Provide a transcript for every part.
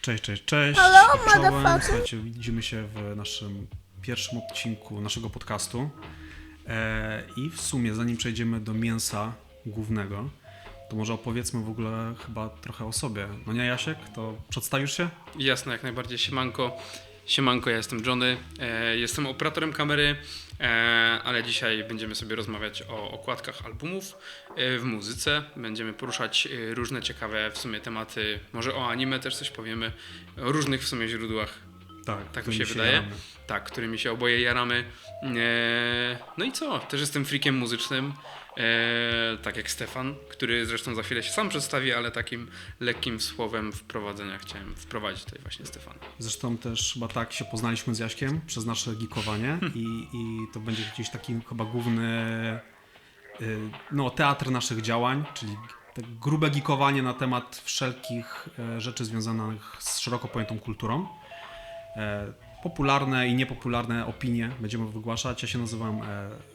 Cześć. Hello, Czołem. motherfucker. Słuchajcie, widzimy się w naszym pierwszym odcinku naszego podcastu. I w sumie, zanim przejdziemy do mięsa głównego, to może opowiedzmy w ogóle chyba trochę o sobie. No nie, Jasiek? To przedstawisz się? Jasne, jak najbardziej. Siemanko, ja jestem Johnny, jestem operatorem kamery, ale dzisiaj będziemy sobie rozmawiać o okładkach albumów w muzyce. Będziemy poruszać różne ciekawe w sumie tematy, może o anime też coś powiemy, o różnych w sumie źródłach. Tak mi się wydaje. Jaramy. Tak, którymi się oboje jaramy. No i co? Też jestem freakiem muzycznym. Tak jak Stefan, który zresztą za chwilę się sam przedstawi, ale takim lekkim słowem wprowadzenia chciałem wprowadzić tutaj właśnie Stefana. Zresztą też chyba tak się poznaliśmy z Jaśkiem przez nasze geekowanie i to będzie gdzieś taki chyba główny teatr naszych działań, czyli tak grube geekowanie na temat wszelkich rzeczy związanych z szeroko pojętą kulturą. Popularne i niepopularne opinie będziemy wygłaszać. Ja się nazywam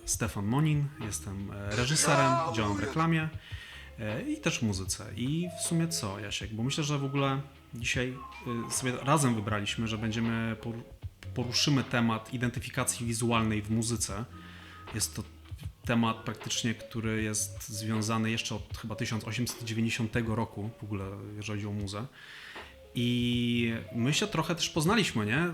Stefan Monin, jestem reżyserem, działam w reklamie i też w muzyce. I w sumie co, Jasiek? Bo myślę, że w ogóle dzisiaj sobie razem wybraliśmy, że poruszymy temat identyfikacji wizualnej w muzyce. Jest to temat praktycznie, który jest związany jeszcze od chyba 1890 roku w ogóle, jeżeli chodzi o muzę. I my się trochę też poznaliśmy, nie?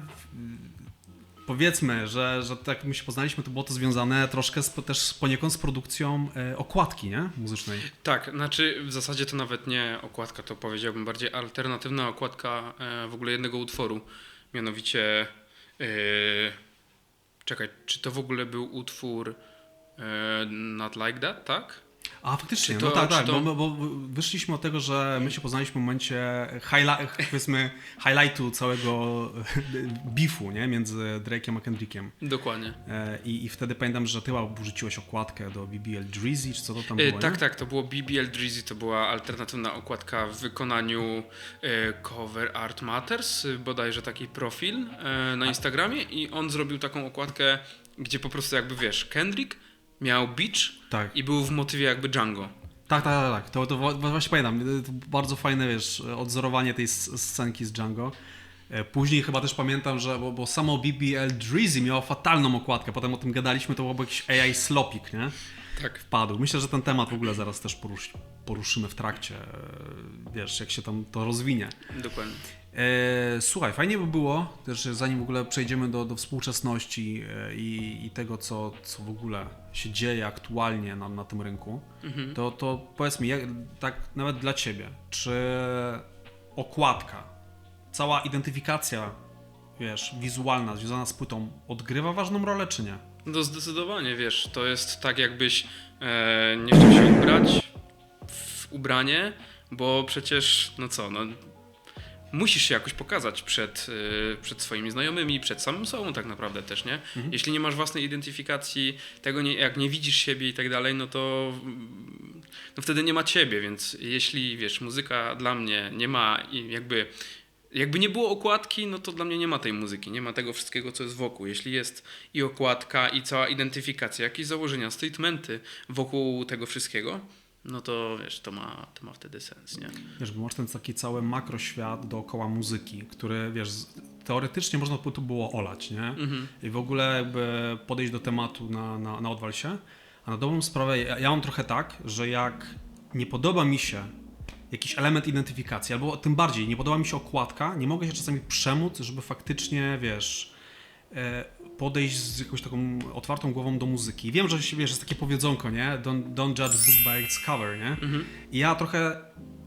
Powiedzmy, że tak my się poznaliśmy, to było to związane troszkę też poniekąd z produkcją okładki, nie? Muzycznej. Tak, znaczy w zasadzie to nawet nie okładka, to powiedziałbym bardziej alternatywna okładka w ogóle jednego utworu. Mianowicie, czekaj, czy to w ogóle był utwór Not Like That, tak? A faktycznie, Czy to- no tak, czy to- bo wyszliśmy od tego, że my się poznaliśmy w momencie highlightu całego beefu, nie? Między Drake'em a Kendrickiem. Dokładnie. I wtedy pamiętam, że ty wrzuciłeś okładkę do BBL Drizzy, czy co to tam było, nie? Tak, to było BBL Drizzy, to była alternatywna okładka w wykonaniu Cover Art Matters, bodajże taki profil na Instagramie i on zrobił taką okładkę, gdzie po prostu jakby wiesz, Kendrick miał beach Tak. i był w motywie jakby Django. Tak. To właśnie pamiętam. To bardzo fajne, wiesz, odzorowanie tej scenki z Django. Później chyba też pamiętam, że bo samo BBL Drizzy miało fatalną okładkę. Potem o tym gadaliśmy, to byłby jakiś AI slopik, nie? Tak. Wpadł. Myślę, że ten temat w ogóle zaraz też poruszymy w trakcie. Wiesz, jak się tam to rozwinie. Dokładnie. Słuchaj, fajnie by było, też zanim w ogóle przejdziemy do współczesności i tego, co w ogóle się dzieje aktualnie na tym rynku, to powiedz mi, tak nawet dla Ciebie, czy okładka, cała identyfikacja, wiesz, wizualna związana z płytą odgrywa ważną rolę, czy nie? No zdecydowanie, wiesz, to jest tak jakbyś nie chciał się ubrać w ubranie, bo przecież, musisz się jakoś pokazać przed swoimi znajomymi, przed samym sobą tak naprawdę też, nie? Jeśli nie masz własnej identyfikacji, jak nie widzisz siebie i tak dalej, no to wtedy nie ma ciebie, więc jeśli, wiesz, muzyka dla mnie nie ma i jakby nie było okładki, no to dla mnie nie ma tej muzyki, nie ma tego wszystkiego, co jest wokół. Jeśli jest i okładka, i cała identyfikacja, jakieś założenia, statementy wokół tego wszystkiego, no to wiesz, to ma wtedy sens, nie? Wiesz, bo masz ten taki cały makroświat dookoła muzyki, który, wiesz, teoretycznie można by to było olać, nie? I w ogóle jakby podejść do tematu na odwal się, a na dobrą sprawę ja mam trochę tak, że jak nie podoba mi się jakiś element identyfikacji, albo tym bardziej nie podoba mi się okładka, nie mogę się czasami przemóc, żeby faktycznie, wiesz, podejść z jakąś taką otwartą głową do muzyki. Wiem, że wiesz, jest takie powiedzonko, nie? Don't judge book by its cover, nie? I ja trochę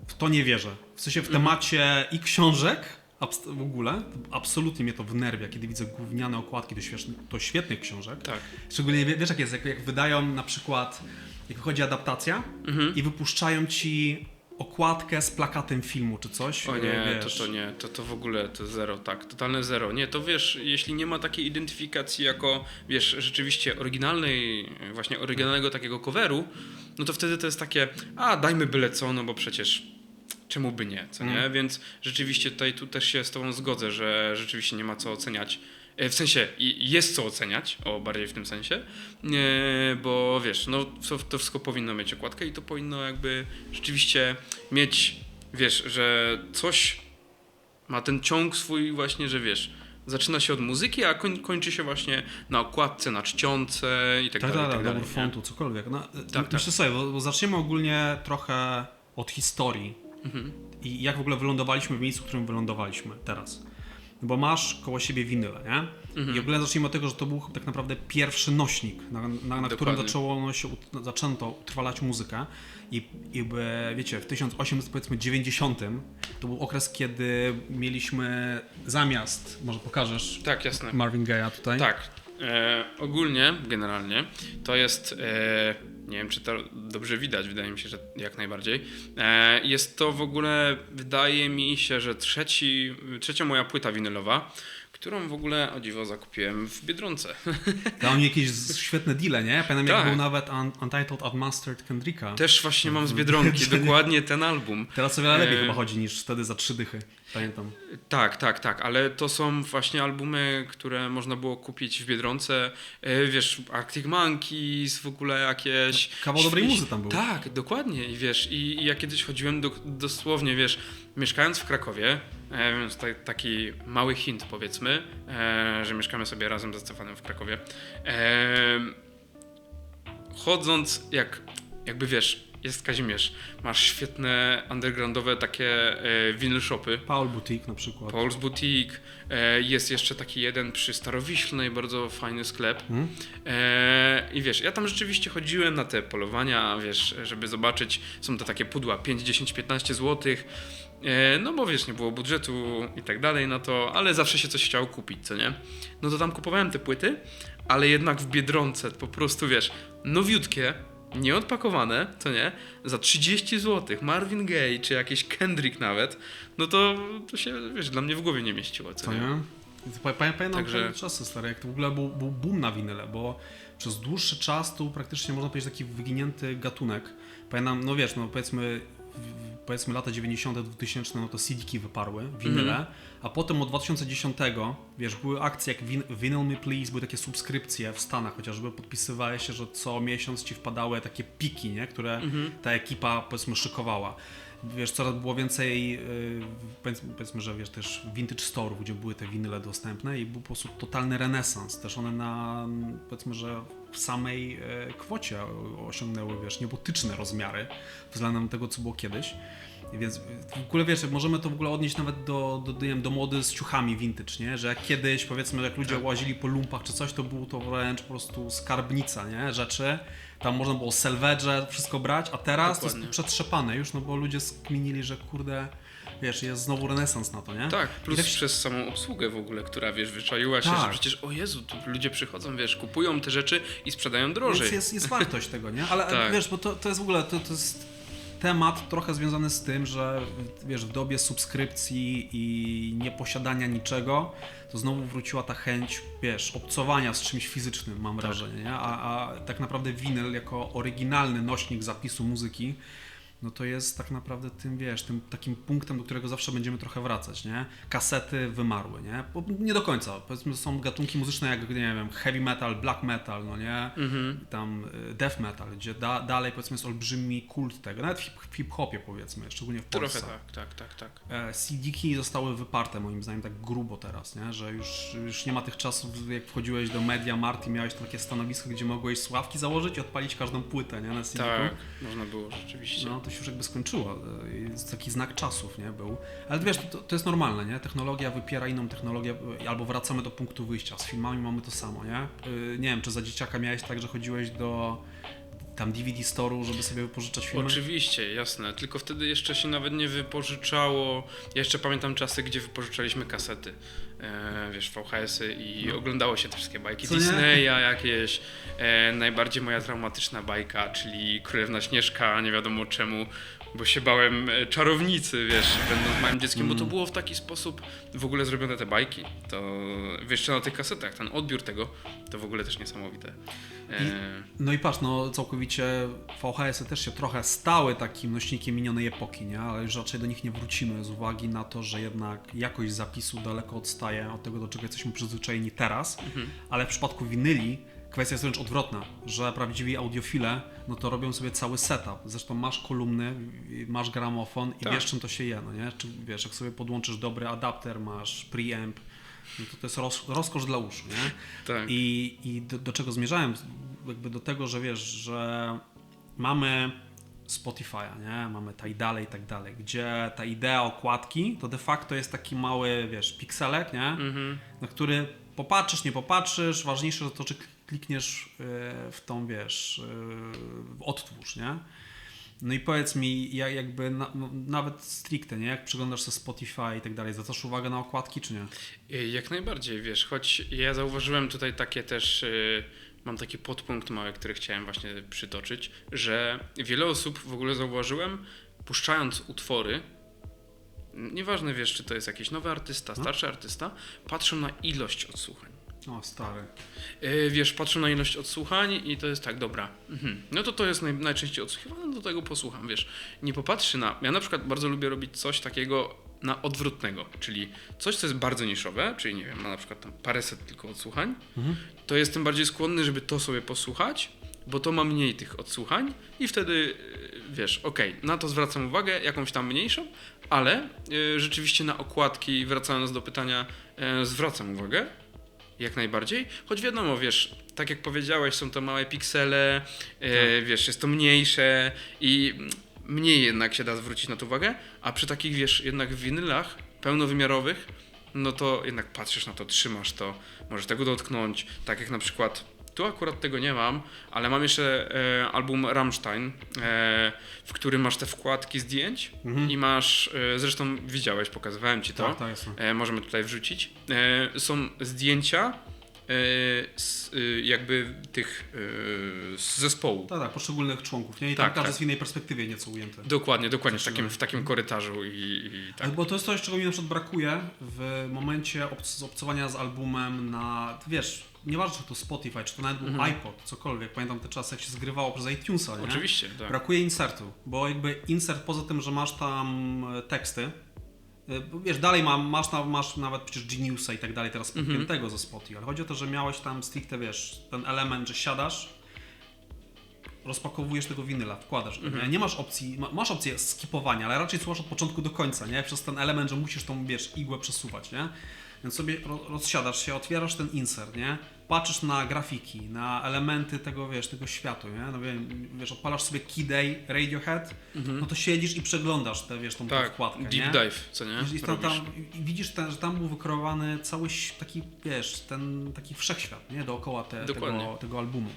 w to nie wierzę. W sensie w temacie i książek w ogóle, absolutnie mnie to wnerwia, kiedy widzę gówniane okładki do świetnych książek. Tak. Szczególnie, wiesz jak jest, jak wydają na przykład, jak wychodzi adaptacja i wypuszczają ci okładkę z plakatem filmu czy coś. O nie, wiesz. to nie, to w ogóle to zero, tak, totalne zero. Nie, to wiesz, jeśli nie ma takiej identyfikacji jako, wiesz, rzeczywiście oryginalnego takiego coveru, no to wtedy to jest takie, dajmy byle co, no bo przecież czemu by nie, co nie? Więc rzeczywiście tu też się z tobą zgodzę, że rzeczywiście nie ma co oceniać. W sensie jest co oceniać, bardziej w tym sensie, bo wiesz, no to wszystko powinno mieć okładkę i to powinno jakby rzeczywiście mieć, wiesz, że coś Ma ten ciąg swój właśnie, że wiesz, zaczyna się od muzyki, a kończy się właśnie na okładce, na czcionce i tak dalej. Tak, tak dalej, dobór nie? fontu, cokolwiek. No, Tak. myślę sobie, bo zaczniemy ogólnie trochę od historii i jak w ogóle wylądowaliśmy w miejscu, w którym wylądowaliśmy teraz. No bo masz koło siebie winyle, nie? I w ogóle zacznijmy od tego, że to był tak naprawdę pierwszy nośnik, na którym zaczęto utrwalać muzykę. Wiecie, w 1890 to był okres, kiedy mieliśmy zamiast, może pokażesz Tak, jasne. Marvin Gaye'a tutaj? Tak. Ogólnie, generalnie, to jest, nie wiem czy to dobrze widać, wydaje mi się, że jak najbardziej. Jest to w ogóle, wydaje mi się, że trzecia moja płyta winylowa, którą w ogóle, o dziwo, zakupiłem w Biedronce. Dał mi jakieś świetne deale, nie? Pamiętam, jak Tak. był nawet Untitled Unmastered Kendricka. Też właśnie mam z Biedronki, dokładnie ten album. Teraz o wiele lepiej chyba chodzi niż wtedy za 3 dychy. Pamiętam. Tak, ale to są właśnie albumy, które można było kupić w Biedronce. Wiesz, Arctic Monkeys, w ogóle jakieś... Kawał dobrej muzy tam był. Tak, dokładnie. I wiesz, i ja kiedyś chodziłem dosłownie, wiesz, mieszkając w Krakowie, więc taki mały hint powiedzmy, że mieszkamy sobie razem ze Stefanem w Krakowie. Chodząc, jakby wiesz, jest Kazimierz, masz świetne undergroundowe takie vinyl shopy. Paul Boutique na przykład. Paul's Boutique, jest jeszcze taki jeden przy Starowiślnej, bardzo fajny sklep. I wiesz, ja tam rzeczywiście chodziłem na te polowania, wiesz, żeby zobaczyć, są to takie pudła 5, 10, 15 zł. No bo wiesz, nie było budżetu i tak dalej na to, ale zawsze się coś chciało kupić, co nie? No to tam kupowałem te płyty, ale jednak w Biedronce po prostu, wiesz, nowiutkie, nieodpakowane, co nie? Za 30 zł, Marvin Gaye czy jakiś Kendrick nawet, no to się, wiesz, dla mnie w głowie nie mieściło, co nie? Pamiętam Także- te czasy stare, jak to w ogóle był boom na winyle, bo przez dłuższy czas to był praktycznie, można powiedzieć, taki wyginięty gatunek. Pamiętam, no wiesz, no powiedzmy lata 90., 2000, no to CD-ki wyparły, winyle, a potem od 2010, wiesz, były akcje jak Vinyl Me Please, były takie subskrypcje w Stanach chociażby, podpisywałeś się, że co miesiąc ci wpadały takie piki, nie, które ta ekipa, powiedzmy, szykowała. Wiesz, coraz było więcej, powiedzmy, że wiesz, też vintage store'ów, gdzie były te winyle dostępne i był po prostu totalny renesans. Też one powiedzmy, że w samej kwocie osiągnęły, wiesz, niebotyczne rozmiary względem tego, co było kiedyś. Więc w ogóle, wiesz, możemy to w ogóle odnieść nawet do mody z ciuchami vintage, nie? Że jak kiedyś, powiedzmy, jak ludzie łazili po lumpach czy coś, to było to wręcz po prostu skarbnica, nie? Rzeczy. Tam można było selvedge, wszystko brać, a teraz Dokładnie. to jest przetrzepane już, no bo ludzie skminili, że kurde, wiesz, jest znowu renesans na to, nie? Tak, plus I tak przez samą obsługę w ogóle, która, wiesz, wyczaiła się, Tak. że przecież, o Jezu, tu ludzie przychodzą, wiesz, kupują te rzeczy i sprzedają drożej. Więc jest wartość tego, nie? Ale Tak. wiesz, bo to jest w ogóle, to jest temat trochę związany z tym, że wiesz, w dobie subskrypcji i nieposiadania niczego, to znowu wróciła ta chęć, wiesz, obcowania z czymś fizycznym, mam wrażenie, nie? A tak naprawdę winyl jako oryginalny nośnik zapisu muzyki, no to jest tak naprawdę tym, wiesz, tym takim punktem, do którego zawsze będziemy trochę wracać, nie? Kasety wymarły, nie? Bo nie do końca. Powiedzmy, są gatunki muzyczne jak, nie wiem, heavy metal, black metal, no nie? Tam death metal, gdzie dalej, powiedzmy, jest olbrzymi kult tego. Nawet w hip-hopie, powiedzmy, szczególnie w Polsce. Trochę tak. CD-ki zostały wyparte, moim zdaniem, tak grubo teraz, nie? Że już nie ma tych czasów, jak wchodziłeś do Media Markt i miałeś takie stanowisko, gdzie mogłeś sławki założyć i odpalić każdą płytę, nie? Na CD-ku. Tak, można było rzeczywiście. No, to się już jakby skończyło. Jest taki znak czasów, nie? Był. Ale wiesz, to jest normalne, nie? Technologia wypiera inną technologię, albo wracamy do punktu wyjścia. Z filmami mamy to samo, nie? Nie wiem, czy za dzieciaka miałeś tak, że chodziłeś do tam DVD store'u, żeby sobie wypożyczać filmy? Oczywiście, jasne, tylko wtedy jeszcze się nawet nie wypożyczało. Ja jeszcze pamiętam czasy, gdzie wypożyczaliśmy kasety, wiesz, VHS-y i oglądało się te wszystkie bajki Co nie? Disneya jakieś. Najbardziej moja traumatyczna bajka, czyli Królewna Śnieżka, nie wiadomo czemu, bo się bałem czarownicy, wiesz, będąc małym dzieckiem, bo to było w taki sposób w ogóle zrobione te bajki. To jeszcze na tych kasetach, ten odbiór tego, to w ogóle też niesamowite. No i patrz, no całkowicie VHS-y też się trochę stały takim nośnikiem minionej epoki, nie? Ale już raczej do nich nie wrócimy z uwagi na to, że jednak jakość zapisu daleko odstaje od tego, do czego jesteśmy przyzwyczajeni teraz, ale w przypadku winyli Kwestia jest wręcz odwrotna, że prawdziwi audiofile, no to robią sobie cały setup. Zresztą masz kolumny, masz gramofon i Tak. wiesz, czym to się je, no nie? Czy wiesz, jak sobie podłączysz dobry adapter, masz preamp, no to jest rozkosz dla uszu, nie? Tak. I do czego zmierzałem? Jakby do tego, że wiesz, że mamy Spotify'a, nie? Mamy Tidale i tak dalej, gdzie ta idea okładki to de facto jest taki mały, wiesz, pikselek, nie? Na który popatrzysz, nie popatrzysz, ważniejsze to, czy klikniesz w tą, wiesz, w odtwórz, nie? No i powiedz mi, jakby nawet stricte, nie? Jak przyglądasz sobie Spotify i tak dalej, zwracasz uwagę na okładki, czy nie? Jak najbardziej, wiesz, choć ja zauważyłem tutaj takie też, mam taki podpunkt mały, który chciałem właśnie przytoczyć, że wiele osób w ogóle zauważyłem, puszczając utwory, nieważne wiesz, czy to jest jakiś nowy artysta, starszy artysta, patrzą na ilość odsłuchań. O, stary. Wiesz, patrzą na ilość odsłuchań i to jest tak, dobra, no to jest najczęściej odsłuchiwane, do tego posłucham, wiesz. Nie popatrzy ja na przykład bardzo lubię robić coś takiego na odwrotnego, czyli coś, co jest bardzo niszowe, czyli nie wiem, ma na przykład tam paręset tylko odsłuchań, to jestem bardziej skłonny, żeby to sobie posłuchać, bo to ma mniej tych odsłuchań i wtedy, wiesz, na to zwracam uwagę, jakąś tam mniejszą, ale rzeczywiście na okładki, wracając do pytania, zwracam uwagę, jak najbardziej, choć wiadomo, wiesz, tak jak powiedziałeś, są to małe piksele, wiesz, jest to mniejsze i mniej jednak się da zwrócić na to uwagę, a przy takich, wiesz, jednak winylach pełnowymiarowych, no to jednak patrzysz na to, trzymasz to, możesz tego dotknąć, tak jak na przykład, tu akurat tego nie mam, ale mam jeszcze album Rammstein, w którym masz te wkładki zdjęć i masz, zresztą widziałeś, pokazywałem ci to, Tak, jasne. możemy tutaj wrzucić, są zdjęcia jakby tych z zespołu. Tak, poszczególnych członków, nie? I Tak, tam każdy tak. jest w innej perspektywie nieco ujęty. Dokładnie, w takim korytarzu i tak. Ale bo to jest coś, czego mi na przykład brakuje w momencie obcowania z albumem na, wiesz, nieważne czy to Spotify, czy to nawet był iPod, cokolwiek. Pamiętam te czasy, jak się zgrywało przez iTunesa, nie? Oczywiście, tak. Brakuje insertu, bo jakby insert poza tym, że masz tam teksty, wiesz, dalej masz nawet przecież Geniusa i tak dalej teraz podpiętego ze Spotify, ale chodzi o to, że miałeś tam stricte, wiesz, ten element, że siadasz, rozpakowujesz tego winyla, wkładasz go, nie masz opcji, masz opcję skipowania, ale raczej słuchasz od początku do końca, nie? Przez ten element, że musisz tą, wiesz, igłę przesuwać, nie? Więc sobie rozsiadasz się, otwierasz ten insert, nie? Patrzysz na grafiki, na elementy tego, wiesz, tego światu, nie? No wiesz, odpalasz sobie Key Day, Radiohead, no to siedzisz i przeglądasz tę, wiesz, tą wkładkę, deep nie? dive, co nie? I widzisz, że tam był wykreowany cały taki, wiesz, ten taki wszechświat, nie? Dookoła tego albumu.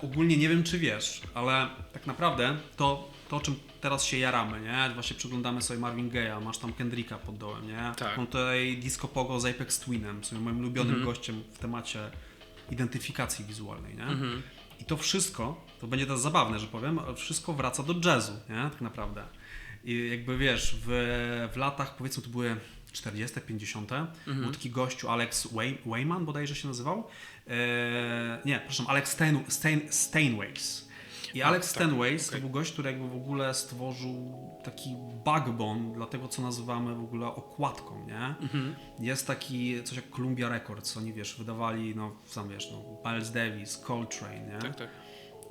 Ogólnie nie wiem, czy wiesz, ale tak naprawdę to o czym teraz się jaramy, nie? Właśnie przeglądamy sobie Marvin Gaye'a, masz tam Kendricka pod dołem, nie? Tak. Mam tutaj Disco Pogo z Apex Twinem, są moim ulubionym gościem w temacie identyfikacji wizualnej, nie? I to wszystko, to będzie teraz zabawne, że powiem, ale wszystko wraca do jazzu, nie? Tak naprawdę. I jakby wiesz, w latach, powiedzmy, to były 40., 50. Był taki gościu, Alex Wayman bodajże się nazywał. Nie, przepraszam, Alex Steinways. I Alex Steinways to był gość, który jakby w ogóle stworzył taki backbone dla tego, co nazywamy w ogóle okładką, nie? Jest taki coś jak Columbia Records, oni, wiesz, wydawali, no sam wiesz, no, Miles Davis, Coltrane, nie? Tak, tak.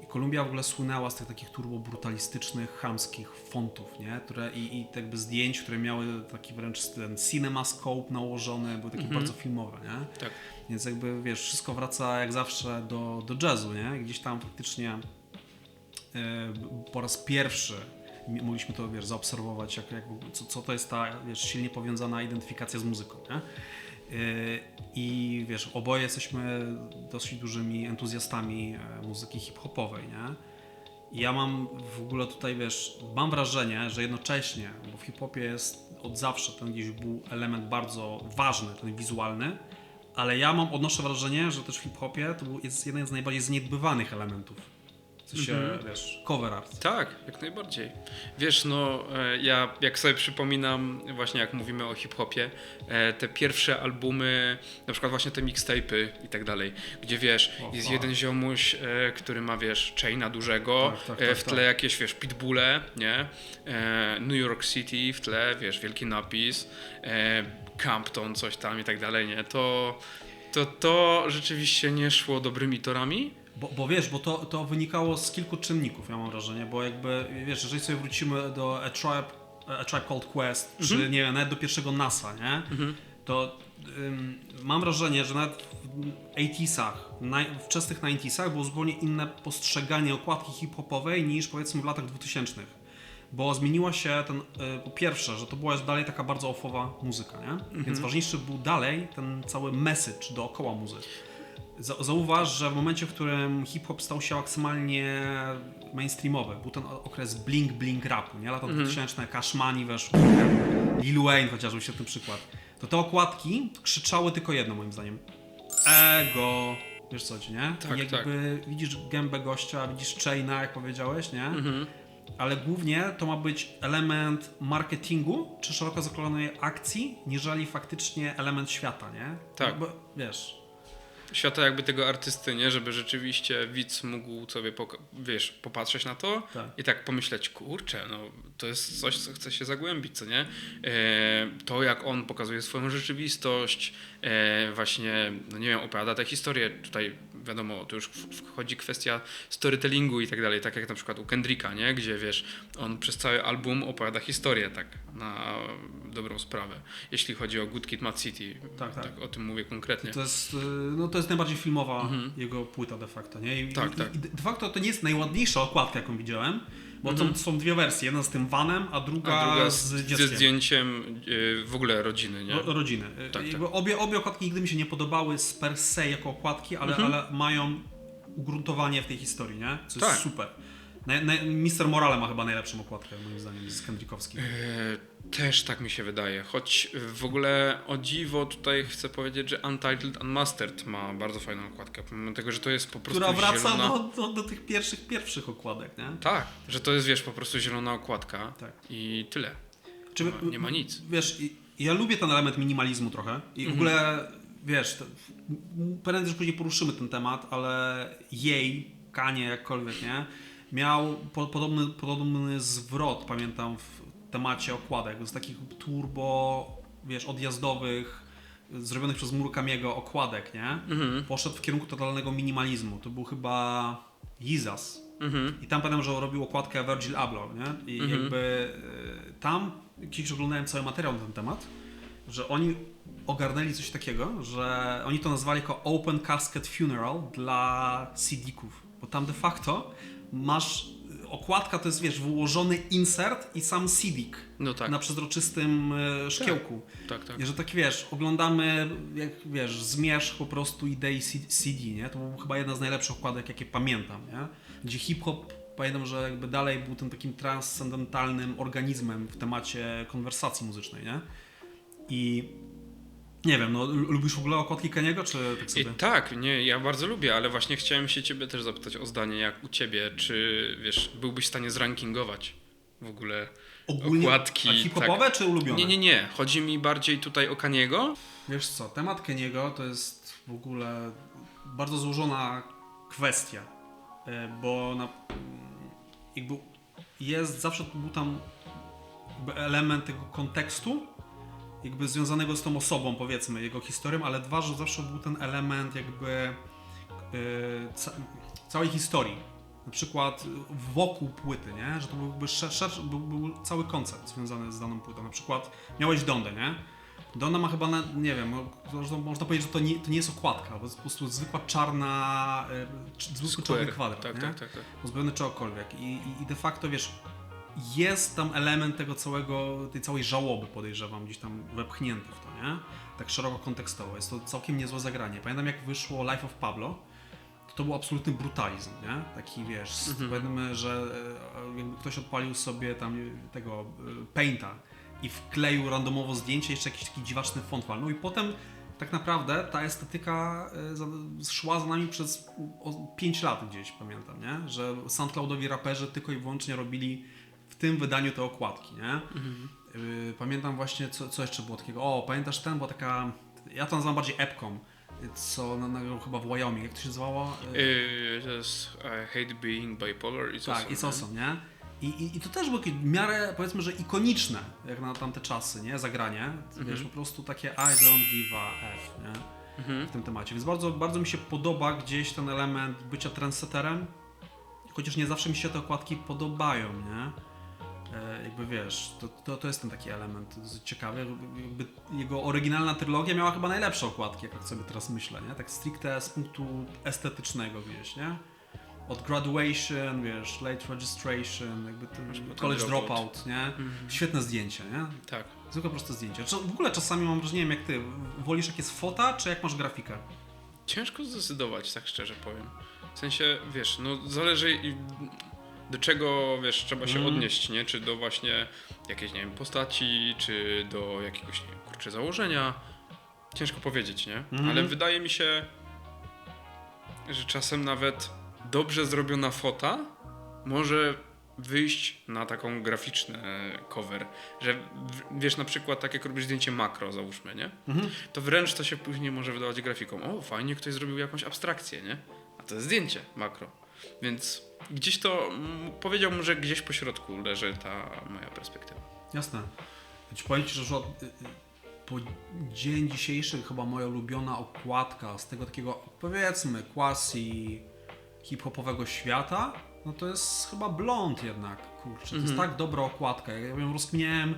I Columbia w ogóle słynęła z tych takich turbo-brutalistycznych, chamskich fontów, nie? I jakby zdjęć, które miały taki wręcz ten cinemascope nałożony, były takie bardzo filmowe, nie? Tak. Więc jakby, wiesz, wszystko wraca jak zawsze do jazzu, nie? Gdzieś tam faktycznie po raz pierwszy mogliśmy to, wiesz, zaobserwować, co to jest ta, wiesz, silnie powiązana identyfikacja z muzyką, nie? I wiesz, oboje jesteśmy dosyć dużymi entuzjastami muzyki hip-hopowej, nie? I ja mam w ogóle tutaj, wiesz, mam wrażenie, że jednocześnie, bo w hip-hopie jest od zawsze ten gdzieś był element bardzo ważny, ten wizualny, ale ja odnoszę wrażenie, że też w hip-hopie to jest jeden z najbardziej zaniedbywanych elementów. W sensie, wiesz, cover art. Tak, jak najbardziej. Wiesz, no ja jak sobie przypominam, właśnie jak mówimy o hip-hopie, te pierwsze albumy, na przykład właśnie te mixtape'y i tak dalej, gdzie wiesz, jest jeden ziomuś, który ma, wiesz, chaina dużego, w tle jakieś, wiesz, pitbulle, nie? New York City w tle, wiesz, wielki napis, Compton, coś tam i tak dalej, nie? To to rzeczywiście nie szło dobrymi torami. Bo wiesz, bo to wynikało z kilku czynników, ja mam wrażenie, bo jakby, wiesz, jeżeli sobie wrócimy do A Tribe Called Quest, czy nie wiem, nawet do pierwszego NASA, nie? To mam wrażenie, że nawet w 80'sach, wczesnych 90'sach było zupełnie inne postrzeganie okładki hip-hopowej niż powiedzmy w latach 2000. Bo zmieniła się po pierwsze, że to była już dalej taka bardzo offowa muzyka, nie? Więc ważniejszy był dalej ten cały message dookoła muzyki. Zauważ, że w momencie, w którym hip-hop stał się maksymalnie mainstreamowy, był ten okres bling rapu, nie? Lata 2000, Cash Money weszło, Lil Wayne chociażby, świetny przykład. To te okładki krzyczały tylko jedno moim zdaniem. Ego, wiesz co, nie? Tak, I jakby widzisz gębę gościa, widzisz chaina, jak powiedziałeś, nie? Ale głównie to ma być element marketingu czy szeroko zakrojonej akcji, niżeli faktycznie element świata, nie? Tak. Jakby, wiesz... Świata jakby tego artysty, nie? Żeby rzeczywiście widz mógł sobie, popatrzeć na to i tak pomyśleć, kurczę, no to jest coś, co chce się zagłębić, co nie? To jak on pokazuje swoją rzeczywistość, właśnie, no nie wiem, opowiada tę historię. Tutaj wiadomo, to już wchodzi kwestia storytellingu i tak dalej, tak jak na przykład u Kendricka, nie? Gdzie wiesz, on przez cały album opowiada historię, tak na dobrą sprawę. Jeśli chodzi o Good Kid, Mad City, tak o tym mówię konkretnie. To jest najbardziej filmowa jego płyta de facto, nie? I de facto to nie jest najładniejsza okładka, jaką widziałem, bo to są dwie wersje, jedna z tym vanem, a druga z dzieckiem. Ze zdjęciem w ogóle rodziny, nie? Rodziny. Jakby obie okładki nigdy mi się nie podobały z per se jako okładki, ale mają ugruntowanie w tej historii, nie? Co jest super. Mr. Morale ma chyba najlepszą okładkę, moim zdaniem, z Kendrickowskich. Też tak mi się wydaje, choć w ogóle o dziwo tutaj chcę powiedzieć, że Untitled Unmastered ma bardzo fajną okładkę, pomimo tego, że to jest po prostu która wraca zielona... do tych pierwszych okładek, nie? Tak, że to jest, wiesz, po prostu zielona okładka i tyle. Nie ma nic. Wiesz, ja lubię ten element minimalizmu trochę i w ogóle, wiesz, prędzej że później poruszymy ten temat, ale Kanye, jakkolwiek, nie? Miał podobny zwrot, pamiętam, w temacie okładek, z takich turbo, wiesz, odjazdowych, zrobionych przez Murakamiego okładek, nie? Poszedł w kierunku totalnego minimalizmu. To był chyba Yeezus. I tam pamiętam, że robił okładkę Virgil Abloh, nie? I jakby tam kiedyś oglądałem cały materiał na ten temat, że oni ogarnęli coś takiego, że oni to nazwali jako Open Casket Funeral dla CD-ków, bo tam de facto masz, okładka to jest, wiesz, wyłożony insert i sam CD-k na przezroczystym szkiełku. Tak. I że tak, wiesz, oglądamy, jak wiesz, zmierzch po prostu idei CD, nie? To była chyba jedna z najlepszych okładek, jakie pamiętam, nie? Gdzie hip-hop, pamiętam, że jakby dalej był tym takim transcendentalnym organizmem w temacie konwersacji muzycznej, nie? I nie wiem, no lubisz w ogóle okładki Kaniego, czy tak sobie? Tak, nie, ja bardzo lubię, ale właśnie chciałem się ciebie też zapytać o zdanie, jak u ciebie, czy wiesz, byłbyś w stanie zrankingować w ogóle ogólnie okładki? A hip-hopowe czy ulubione? Nie, chodzi mi bardziej tutaj o Kaniego. Wiesz co, temat Kaniego to jest w ogóle bardzo złożona kwestia, bo jakby zawsze był tam jakby element tego kontekstu, jakby związanego z tą osobą, powiedzmy, jego historią, ale że zawsze był ten element jakby całej historii. Na przykład wokół płyty, nie? Że to byłby był cały koncept związany z daną płytą. Na przykład miałeś Dondę, nie? Donda ma chyba, nie wiem, można powiedzieć, że to nie jest okładka, bo jest po prostu zwykła czarna, zwykły czarny kwadrat, tak. pozbawiony czegokolwiek. I de facto, wiesz, jest tam element tej całej żałoby, podejrzewam, gdzieś tam wepchnięty w to, nie? Tak szeroko kontekstowo. Jest to całkiem niezłe zagranie. Pamiętam, jak wyszło Life of Pablo, to był absolutny brutalizm, nie? Taki, wiesz, powiedzmy, że jakby ktoś odpalił sobie tam tego Painta i wkleił randomowo zdjęcie, jeszcze jakiś taki dziwaczny font. No i potem tak naprawdę ta estetyka szła za nami przez 5 lat gdzieś, pamiętam, nie? Że SoundCloudowi raperzy tylko i wyłącznie robili w tym wydaniu te okładki, nie? Pamiętam właśnie, co jeszcze było takiego. Pamiętasz ten, była taka, ja to nazywam bardziej epką, co nagrał chyba w Wyoming, jak to się nazywało? To jest I Hate Being Bipolar, It's tak, Awesome. It's Awesome, nie? I to też było w miarę, powiedzmy, że ikoniczne, jak na tamte czasy, nie? Zagranie. Wiesz, po prostu takie I don't give a F, nie? W tym temacie. Więc bardzo, bardzo mi się podoba gdzieś ten element bycia trendsetterem, chociaż nie zawsze mi się te okładki podobają, nie? Jakby wiesz, to jest ten taki element ciekawy. Jakby jego oryginalna trylogia miała chyba najlepsze okładki, jak sobie teraz myślę, nie? Tak stricte z punktu estetycznego gdzieś, nie? Od Graduation, wiesz, Late Registration, jakby ten College Dropout, nie? Świetne zdjęcie, nie? Tak. Zwykłe proste zdjęcie. W ogóle czasami mam wrażenie, jak ty, wolisz jak jest fota, czy jak masz grafikę? Ciężko zdecydować, tak szczerze powiem. W sensie, wiesz, no zależy do czego, wiesz, trzeba się odnieść, nie? Czy do właśnie jakiejś, nie wiem, postaci, czy do jakiegoś, nie wiem, kurczę, założenia. Ciężko powiedzieć, nie? Ale wydaje mi się, że czasem nawet dobrze zrobiona fota może wyjść na taką graficzny cover, że wiesz, na przykład tak jak robisz zdjęcie makro, załóżmy, nie? To wręcz to się później może wydawać grafiką. O, fajnie, ktoś zrobił jakąś abstrakcję, nie? A to jest zdjęcie makro. Więc gdzieś to, powiedziałbym, że gdzieś po środku leży ta moja perspektywa. Jasne. Powiem ci, że po dzień dzisiejszy chyba moja ulubiona okładka z tego takiego, powiedzmy, quasi hip-hopowego świata, no to jest chyba Blond jednak, kurczę. To jest tak dobra okładka. Ja ją rozkminiałem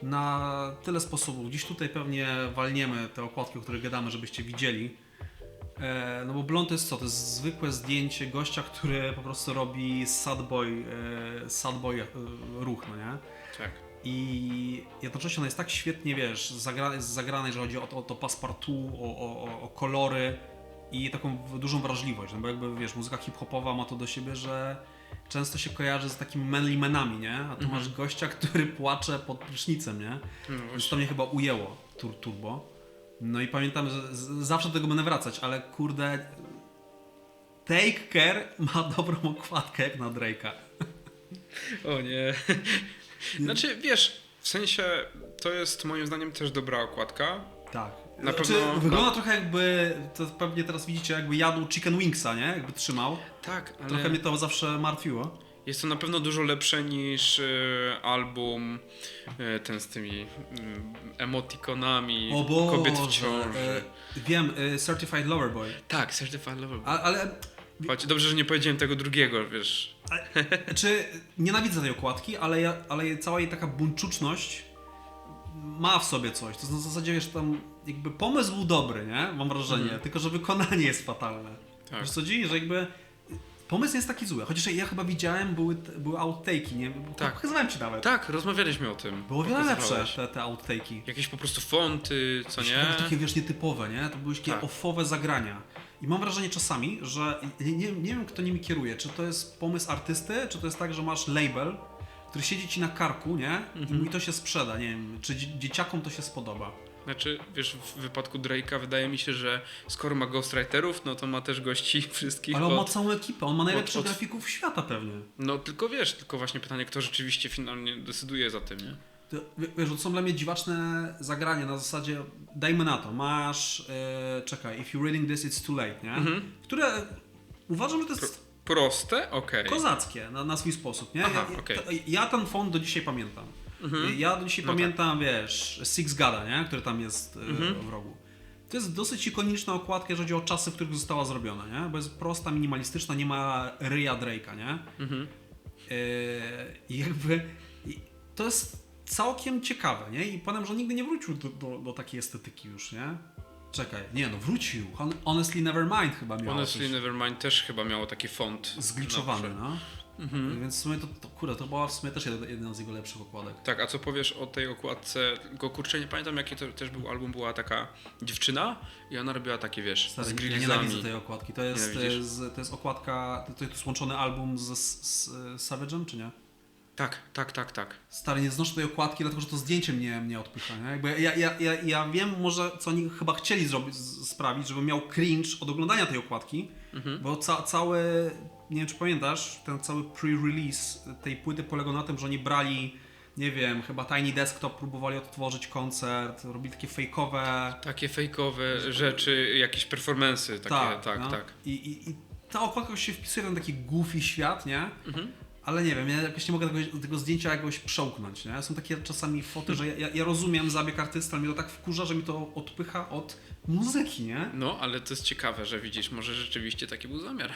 na tyle sposobów. Dziś tutaj pewnie walniemy te okładki, o których gadamy, żebyście widzieli. No bo Blond to jest co? To jest zwykłe zdjęcie gościa, który po prostu robi sad boy ruch, no nie? Tak. I jednocześnie ona jest tak świetnie, wiesz, zagrana, jeżeli chodzi o to passepartout, o kolory i taką dużą wrażliwość, no bo jakby, wiesz, muzyka hip-hopowa ma to do siebie, że często się kojarzy z takimi manly manami, nie? A tu masz gościa, który płacze pod prysznicem, nie? Więc to mnie chyba ujęło, turbo. No i pamiętam, że zawsze do tego będę wracać, ale kurde, Take Care ma dobrą okładkę jak na Drake'a. O nie. Znaczy, wiesz, w sensie to jest moim zdaniem też dobra okładka. Tak. Na Znaczy, pewno wygląda trochę jakby, to pewnie teraz widzicie, jakby jadł chicken wingsa, nie? Jakby trzymał. Tak, ale Trochę mnie to zawsze martwiło. jest to na pewno dużo lepsze niż album ten z tymi emotikonami O Boże, kobiet w ciąży. Wiem, Certified Lover Boy. Tak, Certified Lover Boy. Ale Chodź, dobrze, że nie powiedziałem tego drugiego, wiesz. czy nienawidzę tej okładki, ale cała jej taka buńczuczność ma w sobie coś. To jest na zasadzie, wiesz, tam jakby pomysł był dobry, nie? Mam wrażenie, tylko że wykonanie jest fatalne. Tak. Wiesz co dziwi, że jakby pomysł nie jest taki zły. Chociaż ja chyba widziałem, były outtake'i, nie? Tak. Pokazywałem ci nawet. Tak, rozmawialiśmy o tym. Było wiele lepsze Pokazywałeś. te outtake'i. Jakieś po prostu fonty, co To nie? były takie, wiesz, nietypowe, nie? To były takie Tak. offowe zagrania. I mam wrażenie czasami, że nie wiem, kto nimi kieruje. Czy to jest pomysł artysty, czy to jest tak, że masz label, który siedzi ci na karku, nie? I mówi, to się sprzeda, nie wiem, czy dzieciakom to się spodoba. Znaczy, wiesz, w wypadku Drake'a wydaje mi się, że skoro ma ghostwriterów, no to ma też gości wszystkich. Ale on ma całą ekipę, on ma najlepszych od- grafików świata pewnie. No tylko wiesz, tylko właśnie pytanie, kto rzeczywiście finalnie decyduje za tym, nie? To, wiesz, to są dla mnie dziwaczne zagrania na zasadzie, dajmy na to, masz, czekaj, if you're reading this, it's too late, nie? Które uważam, że to jest Proste? Okej. kozackie na swój sposób, nie? Aha, okej. Ja ten font do dzisiaj pamiętam. Ja do dzisiaj No pamiętam, wiesz, Six Gada, nie? Który tam jest w rogu. To jest dosyć ikoniczna okładka, jeżeli chodzi o czasy, w których została zrobiona, nie? Bo jest prosta, minimalistyczna, nie ma ryja Drake'a, nie? I jakby to jest całkiem ciekawe, nie? I powiem, że nigdy nie wrócił do takiej estetyki już, nie? Czekaj, nie no, wrócił. Honestly Nevermind chyba miał Honestly coś Nevermind też chyba miało taki font. zgliczowany, no. Więc w sumie kurde, to była w sumie też jedna z jego lepszych okładek. Tak, a co powiesz o tej okładce? Tylko kurczę, nie pamiętam jaki to też był album, była taka dziewczyna i ona robiła takie, wiesz, Stary, z ja grillzami. nienawidzę tej okładki. To jest Nienawidzisz? okładka, to jest łączony album z Savage'em, czy nie? Tak. Stary, nie znoszę tej okładki, dlatego że to zdjęcie mnie odpycha, nie? Jakby ja wiem może, co oni chyba chcieli sprawić, żeby miał cringe od oglądania tej okładki, bo cały, nie wiem czy pamiętasz, ten cały pre-release tej płyty polegał na tym, że oni brali, nie wiem, chyba Tiny Desktop, próbowali odtworzyć koncert, robili takie fejkowe... Takie fejkowe rzeczy, jakieś performance'y takie, tak. I ta okładka się wpisuje w ten taki goofy świat, nie? ale nie wiem, ja jakoś nie mogę tego zdjęcia jakoś przełknąć, nie? Są takie czasami foty, że ja rozumiem zabieg artysty, ale mnie to tak wkurza, że mi to odpycha od muzyki, nie? No, ale to jest ciekawe, że widzisz, może rzeczywiście taki był zamiar.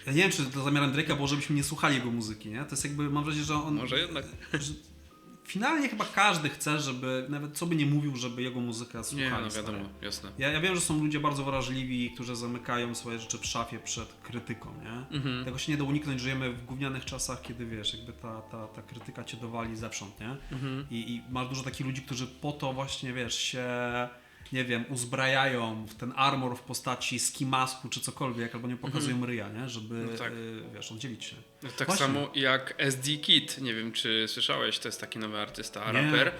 Ja nie wiem, czy to zamiarem Drake'a było, żebyśmy nie słuchali jego muzyki, nie? To jest jakby, mam wrażenie, że on... Może jednak. Że finalnie chyba każdy chce, żeby, nawet co by nie mówił, żeby jego muzykę słuchali. Nie, no stary. wiadomo, jasne. Ja wiem, że są ludzie bardzo wrażliwi, którzy zamykają swoje rzeczy w szafie przed krytyką, nie? Tego się nie da uniknąć, żyjemy w gównianych czasach, kiedy wiesz, jakby ta krytyka cię dowali zewsząd, nie? I masz dużo takich ludzi, którzy po to właśnie, wiesz, się, nie wiem, uzbrajają w ten armor w postaci ski masku czy cokolwiek, albo nie pokazują ryja, nie? Żeby, No tak. wiesz, oddzielić się. No tak Właśnie. samo jak SD Kid, nie wiem czy słyszałeś, to jest taki nowy artysta, Nie. raper.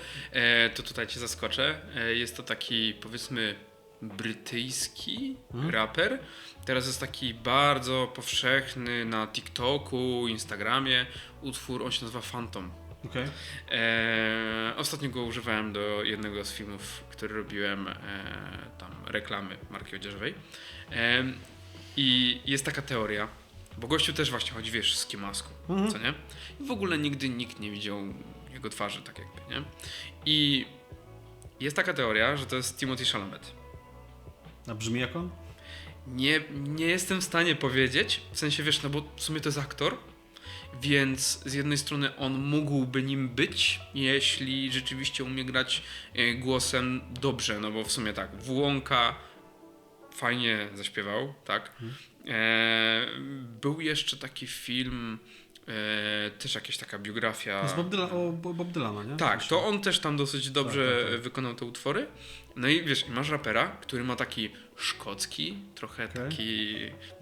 To tutaj cię zaskoczę. Jest to taki, powiedzmy, brytyjski raper. Teraz jest taki bardzo powszechny na TikToku, Instagramie utwór, on się nazywa Phantom. Okej. Ostatnio go używałem do jednego z filmów, który robiłem, tam reklamy marki odzieżowej. I jest taka teoria, bo gościu też właśnie chodzi, wiesz, z masku, co nie? I w ogóle nigdy nikt nie widział jego twarzy, tak jakby, nie? I jest taka teoria, że to jest Timothée Chalamet. A brzmi jak on? Nie jestem w stanie powiedzieć, w sensie, wiesz, no bo w sumie to jest aktor, więc z jednej strony on mógłby nim być, jeśli rzeczywiście umie grać głosem dobrze, no bo w sumie tak, Włąka fajnie zaśpiewał, tak. Był jeszcze taki film, też jakaś taka biografia. Z Bob Dylana, nie? Tak, to on też tam dosyć dobrze tak. wykonał te utwory. No i wiesz, masz rapera, który ma taki szkocki, trochę taki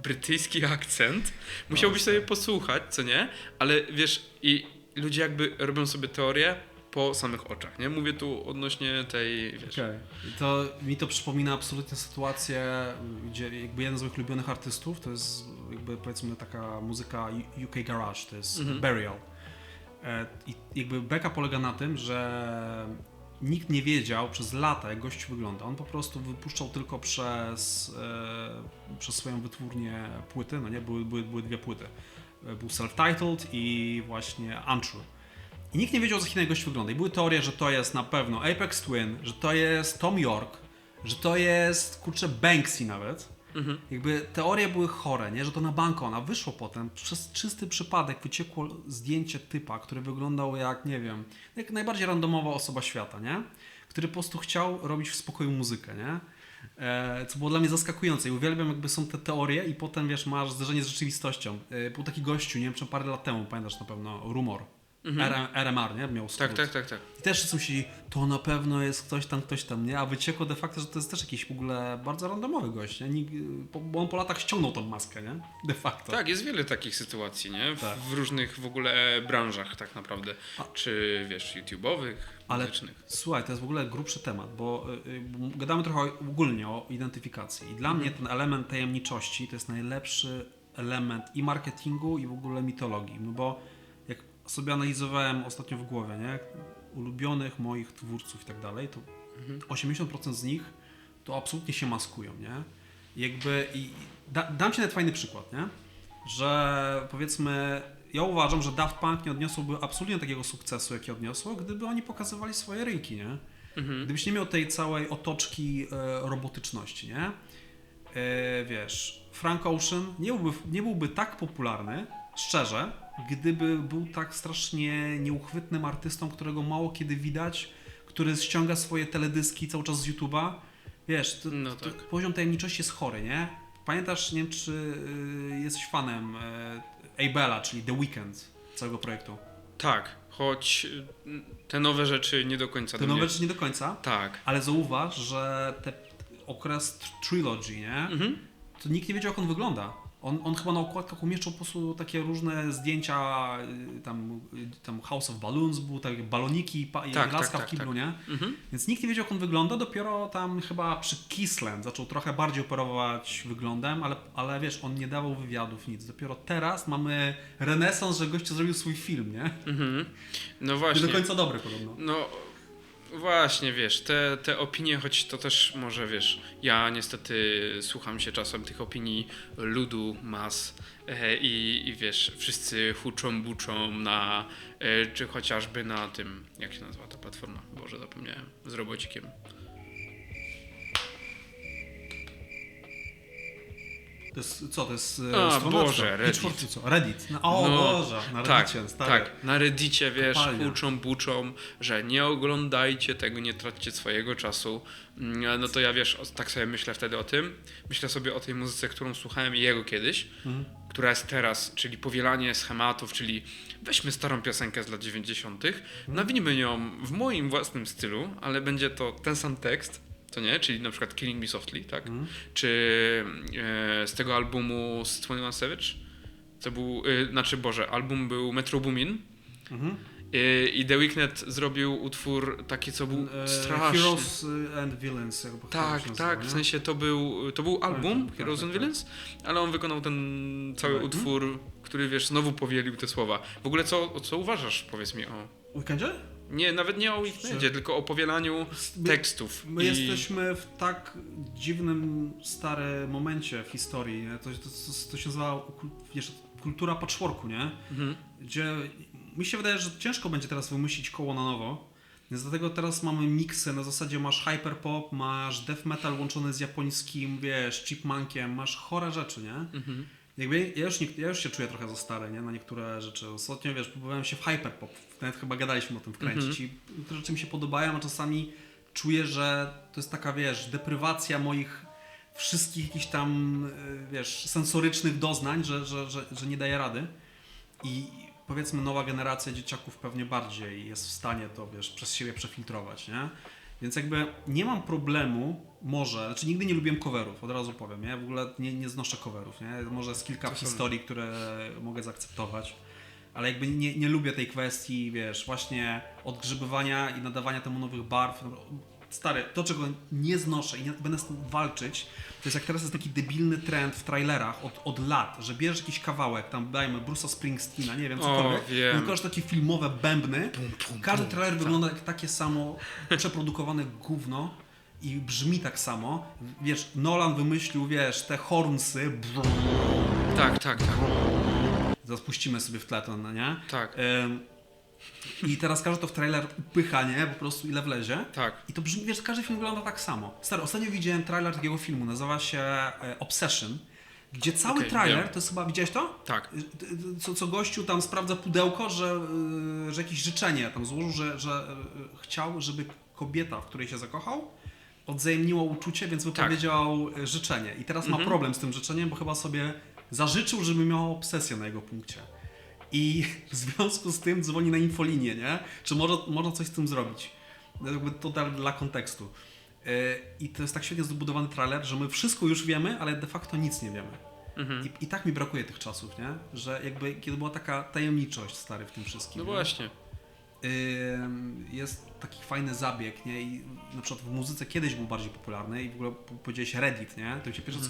brytyjski akcent. Musiałbyś sobie posłuchać, co nie? Ale wiesz, i ludzie jakby robią sobie teorię po samych oczach, nie? Mówię tu odnośnie tej, wiesz... Okej. To mi to przypomina absolutnie sytuację, gdzie jakby jeden z moich ulubionych artystów to jest jakby powiedzmy taka muzyka UK Garage, to jest Burial. I jakby beka polega na tym, że nikt nie wiedział przez lata, jak gość wygląda. On po prostu wypuszczał tylko przez swoją wytwórnię płyty, no nie? Były dwie płyty. Był Self-Titled i właśnie Untrue. I nikt nie wiedział, jak ten gość wygląda. I były teorie, że to jest na pewno Aphex Twin, że to jest Tom York, że to jest, kurczę, Banksy nawet. Jakby teorie były chore, nie? Że to na Bankona. Wyszło potem, przez czysty przypadek wyciekło zdjęcie typa, który wyglądał jak, nie wiem, jak najbardziej randomowa osoba świata, nie? Który po prostu chciał robić w spokoju muzykę, nie? Co było dla mnie zaskakujące i uwielbiam jakby są te teorie i potem, wiesz, masz zderzenie z rzeczywistością. Był taki gościu, nie wiem, czy parę lat temu, pamiętasz na pewno, Rumor. RMR, nie? Miał skrót. Tak. I też wszyscy myśleli, to na pewno jest ktoś tam, nie? A wyciekło de facto, że to jest też jakiś w ogóle bardzo randomowy gość, nie? Bo on po latach ściągnął tą maskę, nie? De facto. Tak, jest wiele takich sytuacji, nie? Tak. W różnych w ogóle branżach tak naprawdę. Czy wiesz, YouTube'owych, muzycznych. Słuchaj, to jest w ogóle grubszy temat, bo gadamy trochę ogólnie o identyfikacji. I dla mnie ten element tajemniczości to jest najlepszy element i marketingu, i w ogóle mitologii. No bo jak sobie analizowałem ostatnio w głowie, nie? Ulubionych moich twórców i tak dalej, to 80% z nich to absolutnie się maskują, nie? Dam ci nawet fajny przykład, nie? Że powiedzmy, ja uważam, że Daft Punk nie odniosłoby absolutnie takiego sukcesu, jaki odniosło, gdyby oni pokazywali swoje rynki, nie? Gdybyś nie miał tej całej otoczki robotyczności, nie? Wiesz, Frank Ocean nie byłby tak popularny, szczerze, gdyby był tak strasznie nieuchwytnym artystą, którego mało kiedy widać, który ściąga swoje teledyski cały czas z YouTube'a. Wiesz, poziom tajemniczości jest chory, nie? Pamiętasz, nie wiem, czy jesteś fanem Abela, czyli The Weeknd, całego projektu? Tak, choć te nowe rzeczy nie do końca. Te nowe rzeczy nie do końca? Tak. Ale zauważ, że okres Trilogy, nie? To nikt nie wiedział, jak on wygląda. On chyba na okładkach umieszczał po prostu takie różne zdjęcia, tam House of Balloons był, takie baloniki i laska w kiblu, nie? Więc nikt nie wiedział, jak on wygląda, dopiero tam chyba przy Kissland zaczął trochę bardziej operować wyglądem, ale wiesz, on nie dawał wywiadów, nic. Dopiero teraz mamy renesans, że gościu zrobił swój film, nie? No właśnie. Nie do końca dobry podobno. No, Właśnie, wiesz, te opinie, choć to też może, wiesz, ja niestety słucham się czasem tych opinii ludu, mas i wiesz, wszyscy huczą, buczą na, czy chociażby na tym, jak się nazywa ta platforma? Boże, zapomniałem, z robocikiem. To jest, co, to jest A, strona? Boże, Reddit. Pitchfork, co? Reddit. No, o No, Boże, na Reddicie, tak, stary. tak, na Reddicie, wiesz, Kopalnia. huczą, buczą, że nie oglądajcie tego, nie traćcie swojego czasu. No to ja, wiesz, tak sobie myślę wtedy o tym. Myślę sobie o tej muzyce, którą słuchałem jego kiedyś, która jest teraz, czyli powielanie schematów, czyli weźmy starą piosenkę z lat 90., nawinijmy ją w moim własnym stylu, ale będzie to ten sam tekst, to nie? Czyli na przykład Killing Me Softly, tak? Czy z tego albumu z 21 Savage, co był, album był Metro Boomin i The Weeknd zrobił utwór taki, co był straszny. Heroes and Villains. Jakby Tak, się tak, nazywa, w sensie to był album tak, Heroes tak, and tak. Villains, ale on wykonał ten cały utwór, który, wiesz, znowu powielił te słowa. W ogóle co uważasz, powiedz mi o... Weekendzie? Nie, nawet nie o Weekndzie, tylko o powielaniu tekstów. My jesteśmy w tak dziwnym, starym momencie w historii, nie? To się nazywa, wiesz, kultura patchworku, nie? Gdzie mi się wydaje, że ciężko będzie teraz wymyślić koło na nowo, więc dlatego teraz mamy miksy, na zasadzie masz hyperpop, masz death metal łączony z japońskim, wiesz, chipmunkiem, masz chore rzeczy, nie? Jakby ja już się czuję trochę za stary, nie? Na niektóre rzeczy. Ostatnio, wiesz, próbowałem się w hyperpop, nawet chyba gadaliśmy o tym wkręcić i te rzeczy mi się podobają, a czasami czuję, że to jest taka, wiesz, deprywacja moich wszystkich jakichś tam, wiesz, sensorycznych doznań, że nie daje rady. I powiedzmy nowa generacja dzieciaków pewnie bardziej jest w stanie to, wiesz, przez siebie przefiltrować, nie? Więc jakby nie mam problemu, znaczy nigdy nie lubiłem coverów, od razu powiem, nie? W ogóle nie znoszę coverów, nie? Może jest kilka historii, które mogę zaakceptować, ale jakby nie lubię tej kwestii, wiesz, właśnie odgrzybywania i nadawania temu nowych barw. Stary, to czego nie znoszę i nie będę z tym walczyć, to jest jak teraz jest taki debilny trend w trailerach od lat, że bierzesz jakiś kawałek, tam dajmy Bruce'a Springsteena, nie wiem, cokolwiek, wiem. tylko takie filmowe bębny, każdy trailer wygląda jak takie samo przeprodukowane gówno i brzmi tak samo. Wiesz, Nolan wymyślił, wiesz, te hornsy, Tak. zaraz puścimy sobie w tle to, no nie? Tak. I teraz każdy to w trailer upycha, nie? Po prostu ile wlezie. Tak. I to brzmi, wiesz, każdy film wygląda tak samo. Stary, ostatnio widziałem trailer takiego filmu, nazywa się Obsession, gdzie cały trailer, wiem. to jest chyba, widziałeś to? Tak. Co gościu tam sprawdza pudełko, że jakieś życzenie tam złożył, że chciał, żeby kobieta, w której się zakochał, odzajemniła uczucie, więc wypowiedział życzenie. I teraz ma problem z tym życzeniem, bo chyba sobie zażyczył, żeby miała obsesję na jego punkcie. I w związku z tym dzwoni na infolinię, nie? Czy można coś z tym zrobić? Jakby to dla kontekstu. I to jest tak świetnie zbudowany trailer, że my wszystko już wiemy, ale de facto nic nie wiemy. I tak mi brakuje tych czasów, nie? Że jakby kiedy była taka tajemniczość, stary, w tym wszystkim. No nie? właśnie. Jest taki fajny zabieg, nie? I na przykład w muzyce kiedyś był bardziej popularny i w ogóle powiedziałeś Reddit, nie? To mi się pierwsze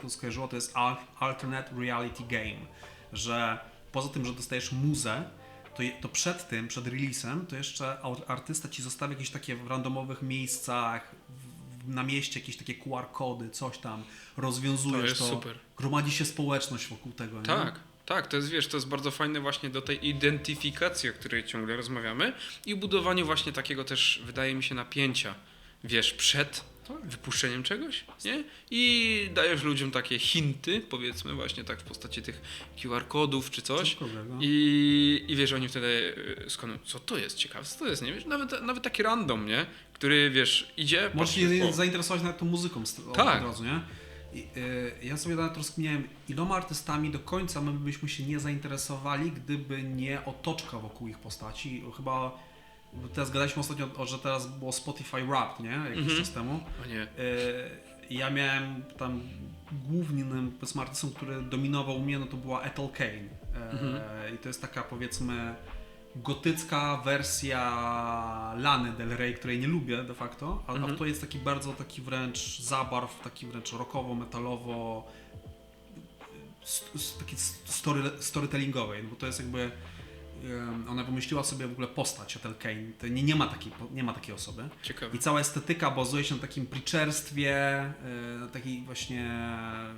skojarzyło, to jest Alternate Reality Game, że poza tym, że dostajesz muzę, to przed releasem, to jeszcze artysta ci zostawia jakieś takie w randomowych miejscach, na mieście jakieś takie QR kody, coś tam, rozwiązujesz To jest super. gromadzi się społeczność wokół tego, nie? Tak, to jest, wiesz, to jest bardzo fajne właśnie do tej identyfikacji, o której ciągle rozmawiamy i budowaniu właśnie takiego też, wydaje mi się, napięcia, wiesz, przed wypuszczeniem czegoś, nie? I dajesz ludziom takie hinty, powiedzmy właśnie tak w postaci tych QR kodów czy coś i wiesz, oni wtedy co to jest ciekawe, co to jest, nie wiesz, nawet taki random, nie? Który, wiesz, idzie... Możesz się zainteresować nawet tą muzyką od razu, nie? Ja sobie nawet rozkminiałem, iloma artystami do końca my byśmy się nie zainteresowali, gdyby nie otoczka wokół ich postaci. Chyba teraz gadaliśmy ostatnio, że teraz było Spotify Wrapped, nie? Jakiś czas temu. O nie. Ja miałem tam głównym, powiedzmy, artystą, który dominował mnie, no to była Ethel Cain. I to jest taka, powiedzmy, gotycka wersja Lany Del Rey, której nie lubię de facto, a to jest taki bardzo taki wręcz zabarw, taki wręcz rockowo, metalowo, taki storytellingowej, bo to jest jakby ona wymyśliła sobie w ogóle postać Ethel Cain. To nie ma takiej osoby. Ciekawe. I cała estetyka bazuje się na takim preacherstwie, takiej właśnie,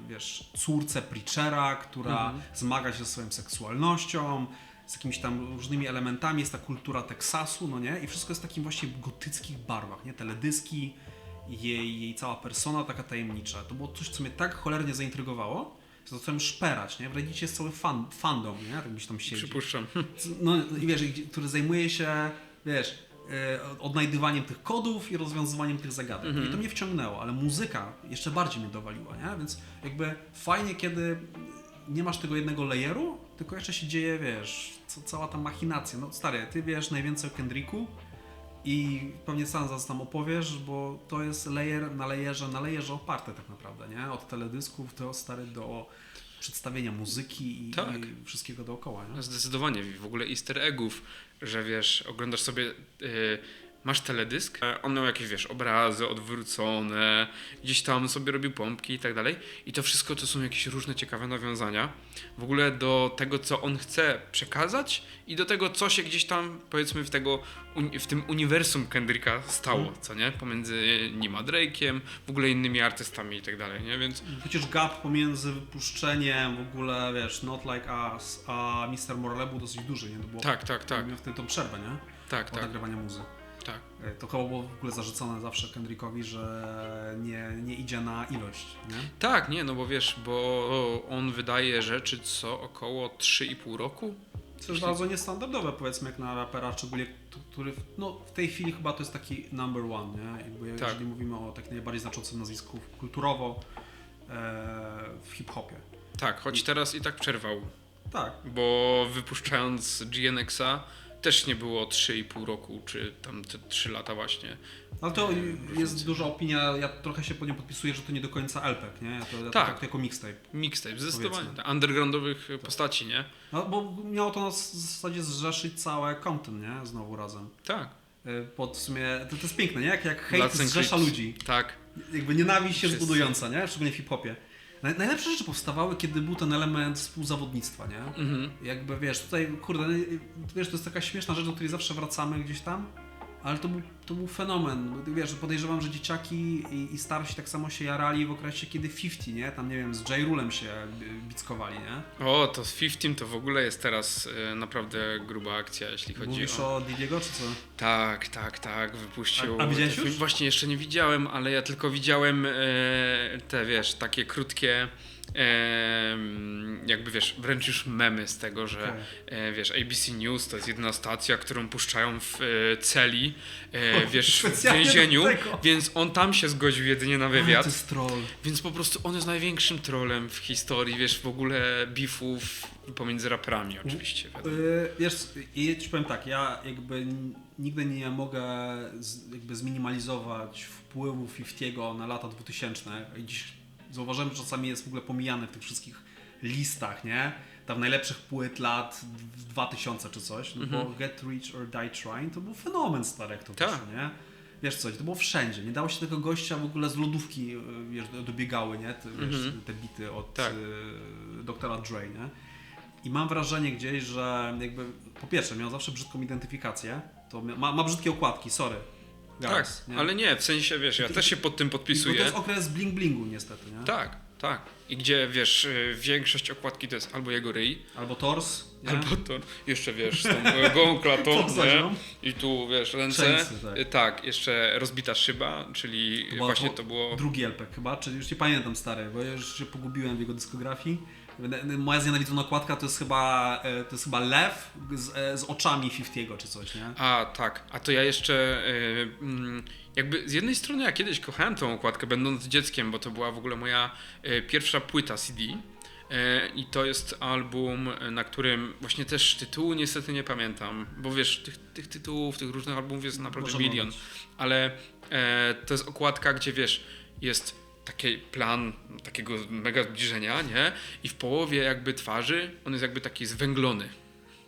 wiesz, córce preachera, która zmaga się ze swoją seksualnością, z jakimiś tam różnymi elementami, jest ta kultura Teksasu, no nie? I wszystko jest w takim właśnie gotyckich barwach, nie? Teledyski, jej cała persona taka tajemnicza. To było coś, co mnie tak cholernie zaintrygowało, że zacząłem szperać, nie? W Reddicie jest cały fandom, nie? Tak byś tam siedzi. Przypuszczam. No i wiesz, który zajmuje się, wiesz, odnajdywaniem tych kodów i rozwiązywaniem tych zagadek. I to mnie wciągnęło, ale muzyka jeszcze bardziej mnie dowaliła, nie? Więc jakby fajnie, kiedy nie masz tego jednego layeru, tylko jeszcze się dzieje, wiesz, cała ta machinacja. No stary, ty wiesz najwięcej o Kendricku i pewnie sam zaraz tam opowiesz, bo to jest layer na layerze oparte tak naprawdę, nie? Od teledysków do przedstawienia muzyki i wszystkiego dookoła, nie? Zdecydowanie. W ogóle easter eggów, że wiesz, oglądasz sobie... Masz teledysk, on miał jakieś, wiesz, obrazy odwrócone, gdzieś tam sobie robił pompki i tak dalej. I to wszystko to są jakieś różne ciekawe nawiązania w ogóle do tego, co on chce przekazać i do tego, co się gdzieś tam, powiedzmy, w tym uniwersum Kendricka stało, co nie? Pomiędzy nim a Drake'iem, w ogóle innymi artystami i tak dalej, nie? Więc... Przecież gap pomiędzy wypuszczeniem w ogóle, wiesz, Not Like Us, a Mr. Morale był dosyć duży, nie? To było, tak. Miał wtedy tą przerwę, nie? Tak. Od nagrywania muzy. Tak. To chyba było w ogóle zarzucone zawsze Kendrickowi, że nie idzie na ilość, nie? Tak, nie, no bo wiesz, bo on wydaje rzeczy co około 3,5 roku. Co jest bardzo niestandardowe, powiedzmy, jak na rapera, szczególnie który w tej chwili chyba to jest taki number one, nie? Jakby, jeżeli mówimy o tak najbardziej znaczącym nazwisku kulturowo w hip-hopie. Tak, choć teraz i tak przerwał. Tak. Bo wypuszczając GNX-a też nie było 3,5 roku, czy tam te 3 lata właśnie. Ale to jest duża opinia, ja trochę się po nią podpisuję, że to nie do końca LP, nie? Ja to jako mixtape. Mixtape, zdecydowanie. Undergroundowych postaci, nie? No, bo miało to nas w zasadzie zrzeszyć całe Compton, nie? Znowu razem. Tak. Pod w sumie, to jest piękne, nie? Jak hejt zrzesza ludzi. Tak. Jakby nienawiść się zbudująca, nie? Szczególnie w hip-hopie. Najlepsze rzeczy powstawały, kiedy był ten element współzawodnictwa, nie? Jakby, wiesz, tutaj, kurde, wiesz, to jest taka śmieszna rzecz, do której zawsze wracamy gdzieś tam, ale to był fenomen. Wiesz, podejrzewam, że dzieciaki i starsi tak samo się jarali w okresie, kiedy 50, nie? Tam, nie wiem, z J-Rulem się bickowali, nie? O, to z 50 to w ogóle jest teraz naprawdę gruba akcja, jeśli chodzi Mówisz o Diddy'ego, czy co? Tak, wypuścił. A widziałeś już? Właśnie jeszcze nie widziałem, ale ja tylko widziałem te, wiesz, takie krótkie jakby, wiesz, wręcz już memy z tego, że wiesz, ABC News to jest jedyna stacja, którą puszczają w celi, wiesz, w więzieniu, więc on tam się zgodził jedynie na wywiad. To jest troll. Więc po prostu on jest największym trollem w historii, wiesz, w ogóle beefów pomiędzy raperami oczywiście. Wiesz, i ci powiem tak, ja jakby nigdy nie mogę jakby zminimalizować wpływu 50 na lata 2000 i dziś zauważyłem, że czasami jest w ogóle pomijany w tych wszystkich listach, nie? Tam najlepszych płyt lat 2000 czy coś, no bo Get Rich or Die Trying to był fenomen stary, jak to wyszło, nie? Wiesz co, to było wszędzie, nie dało się tego gościa w ogóle z lodówki, wiesz, dobiegały, nie? Te bity od doktora Dre, nie? I mam wrażenie gdzieś, że jakby, po pierwsze, miał zawsze brzydką identyfikację, to ma brzydkie okładki, sorry. Guys, tak, nie? Ale nie, w sensie, wiesz, ja też się pod tym podpisuję. Bo to jest okres bling-blingu niestety, nie? Tak. I gdzie, wiesz, większość okładki to jest albo jego ryj, albo tors, nie? Albo to, jeszcze wiesz, z tą gołą klatą, i tu, wiesz, ręce. Tak, jeszcze rozbita szyba, czyli właśnie to było... Drugi LP chyba, czyli już nie pamiętam stary, bo ja już się pogubiłem w jego dyskografii. Moja znienawidzona okładka to jest chyba lew z oczami 50 czy coś, nie? A, tak. A to ja jeszcze jakby z jednej strony ja kiedyś kochałem tą okładkę, będąc dzieckiem, bo to była w ogóle moja pierwsza płyta CD. I to jest album, na którym właśnie też tytułu niestety nie pamiętam, bo wiesz, tych tytułów, tych różnych albumów jest naprawdę milion. Ale to jest okładka, gdzie wiesz, jest taki plan takiego mega zbliżenia, nie? I w połowie jakby twarzy on jest jakby taki zwęglony.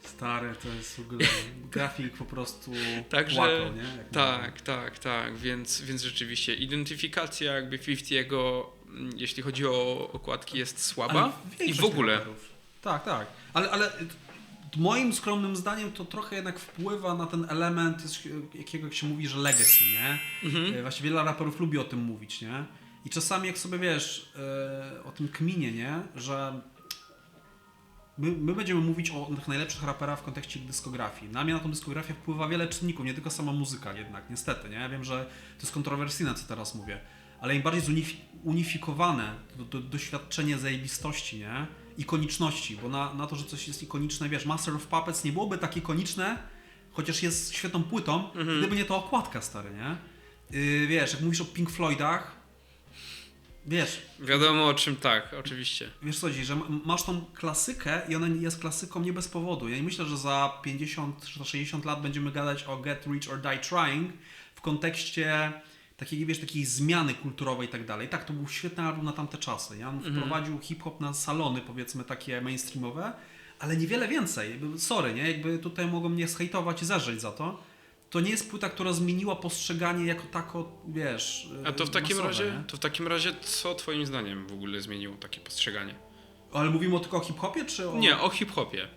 Stary, to jest w ogóle grafik po prostu Także, płakał, nie? Tak, więc rzeczywiście identyfikacja jakby 50'ego, jeśli chodzi o okładki, jest słaba i w ogóle. Tak, ale Moim skromnym zdaniem to trochę jednak wpływa na ten element, jakiego jak się mówi, że legacy, nie? Właśnie wiele raperów lubi o tym mówić, nie? I czasami jak sobie wiesz o tym kminie, nie? Że my będziemy mówić o tych najlepszych raperach w kontekście ich dyskografii. Na mnie na tą dyskografię wpływa wiele czynników, nie tylko sama muzyka jednak, niestety, nie? Ja wiem, że to jest kontrowersyjne, co teraz mówię, ale im bardziej unifikowane doświadczenie zajebistości, nie? Ikoniczności, bo na to, że coś jest ikoniczne, wiesz, Master of Puppets nie byłoby tak ikoniczne, chociaż jest świetną płytą, gdyby nie to okładka, stary, nie? Wiesz, jak mówisz o Pink Floydach, wiesz... Wiadomo o czym, tak, oczywiście. Wiesz co, że masz tą klasykę i ona jest klasyką nie bez powodu. Ja nie myślę, że za 50 czy 60 lat będziemy gadać o Get Rich or Die Trying w kontekście takiej, wiesz, takiej zmiany kulturowej i tak dalej. Tak, to był świetny album na tamte czasy. Ja on wprowadził hip-hop na salony, powiedzmy, takie mainstreamowe, ale niewiele więcej. Sorry, nie? Jakby tutaj mogą mnie zhejtować i zażeć za to. To nie jest płyta, która zmieniła postrzeganie jako tako, wiesz, A to w takim masowe, razie, nie? to w takim razie co twoim zdaniem w ogóle zmieniło takie postrzeganie? Ale mówimy tylko o hip-hopie, czy o... Nie, o hip-hopie.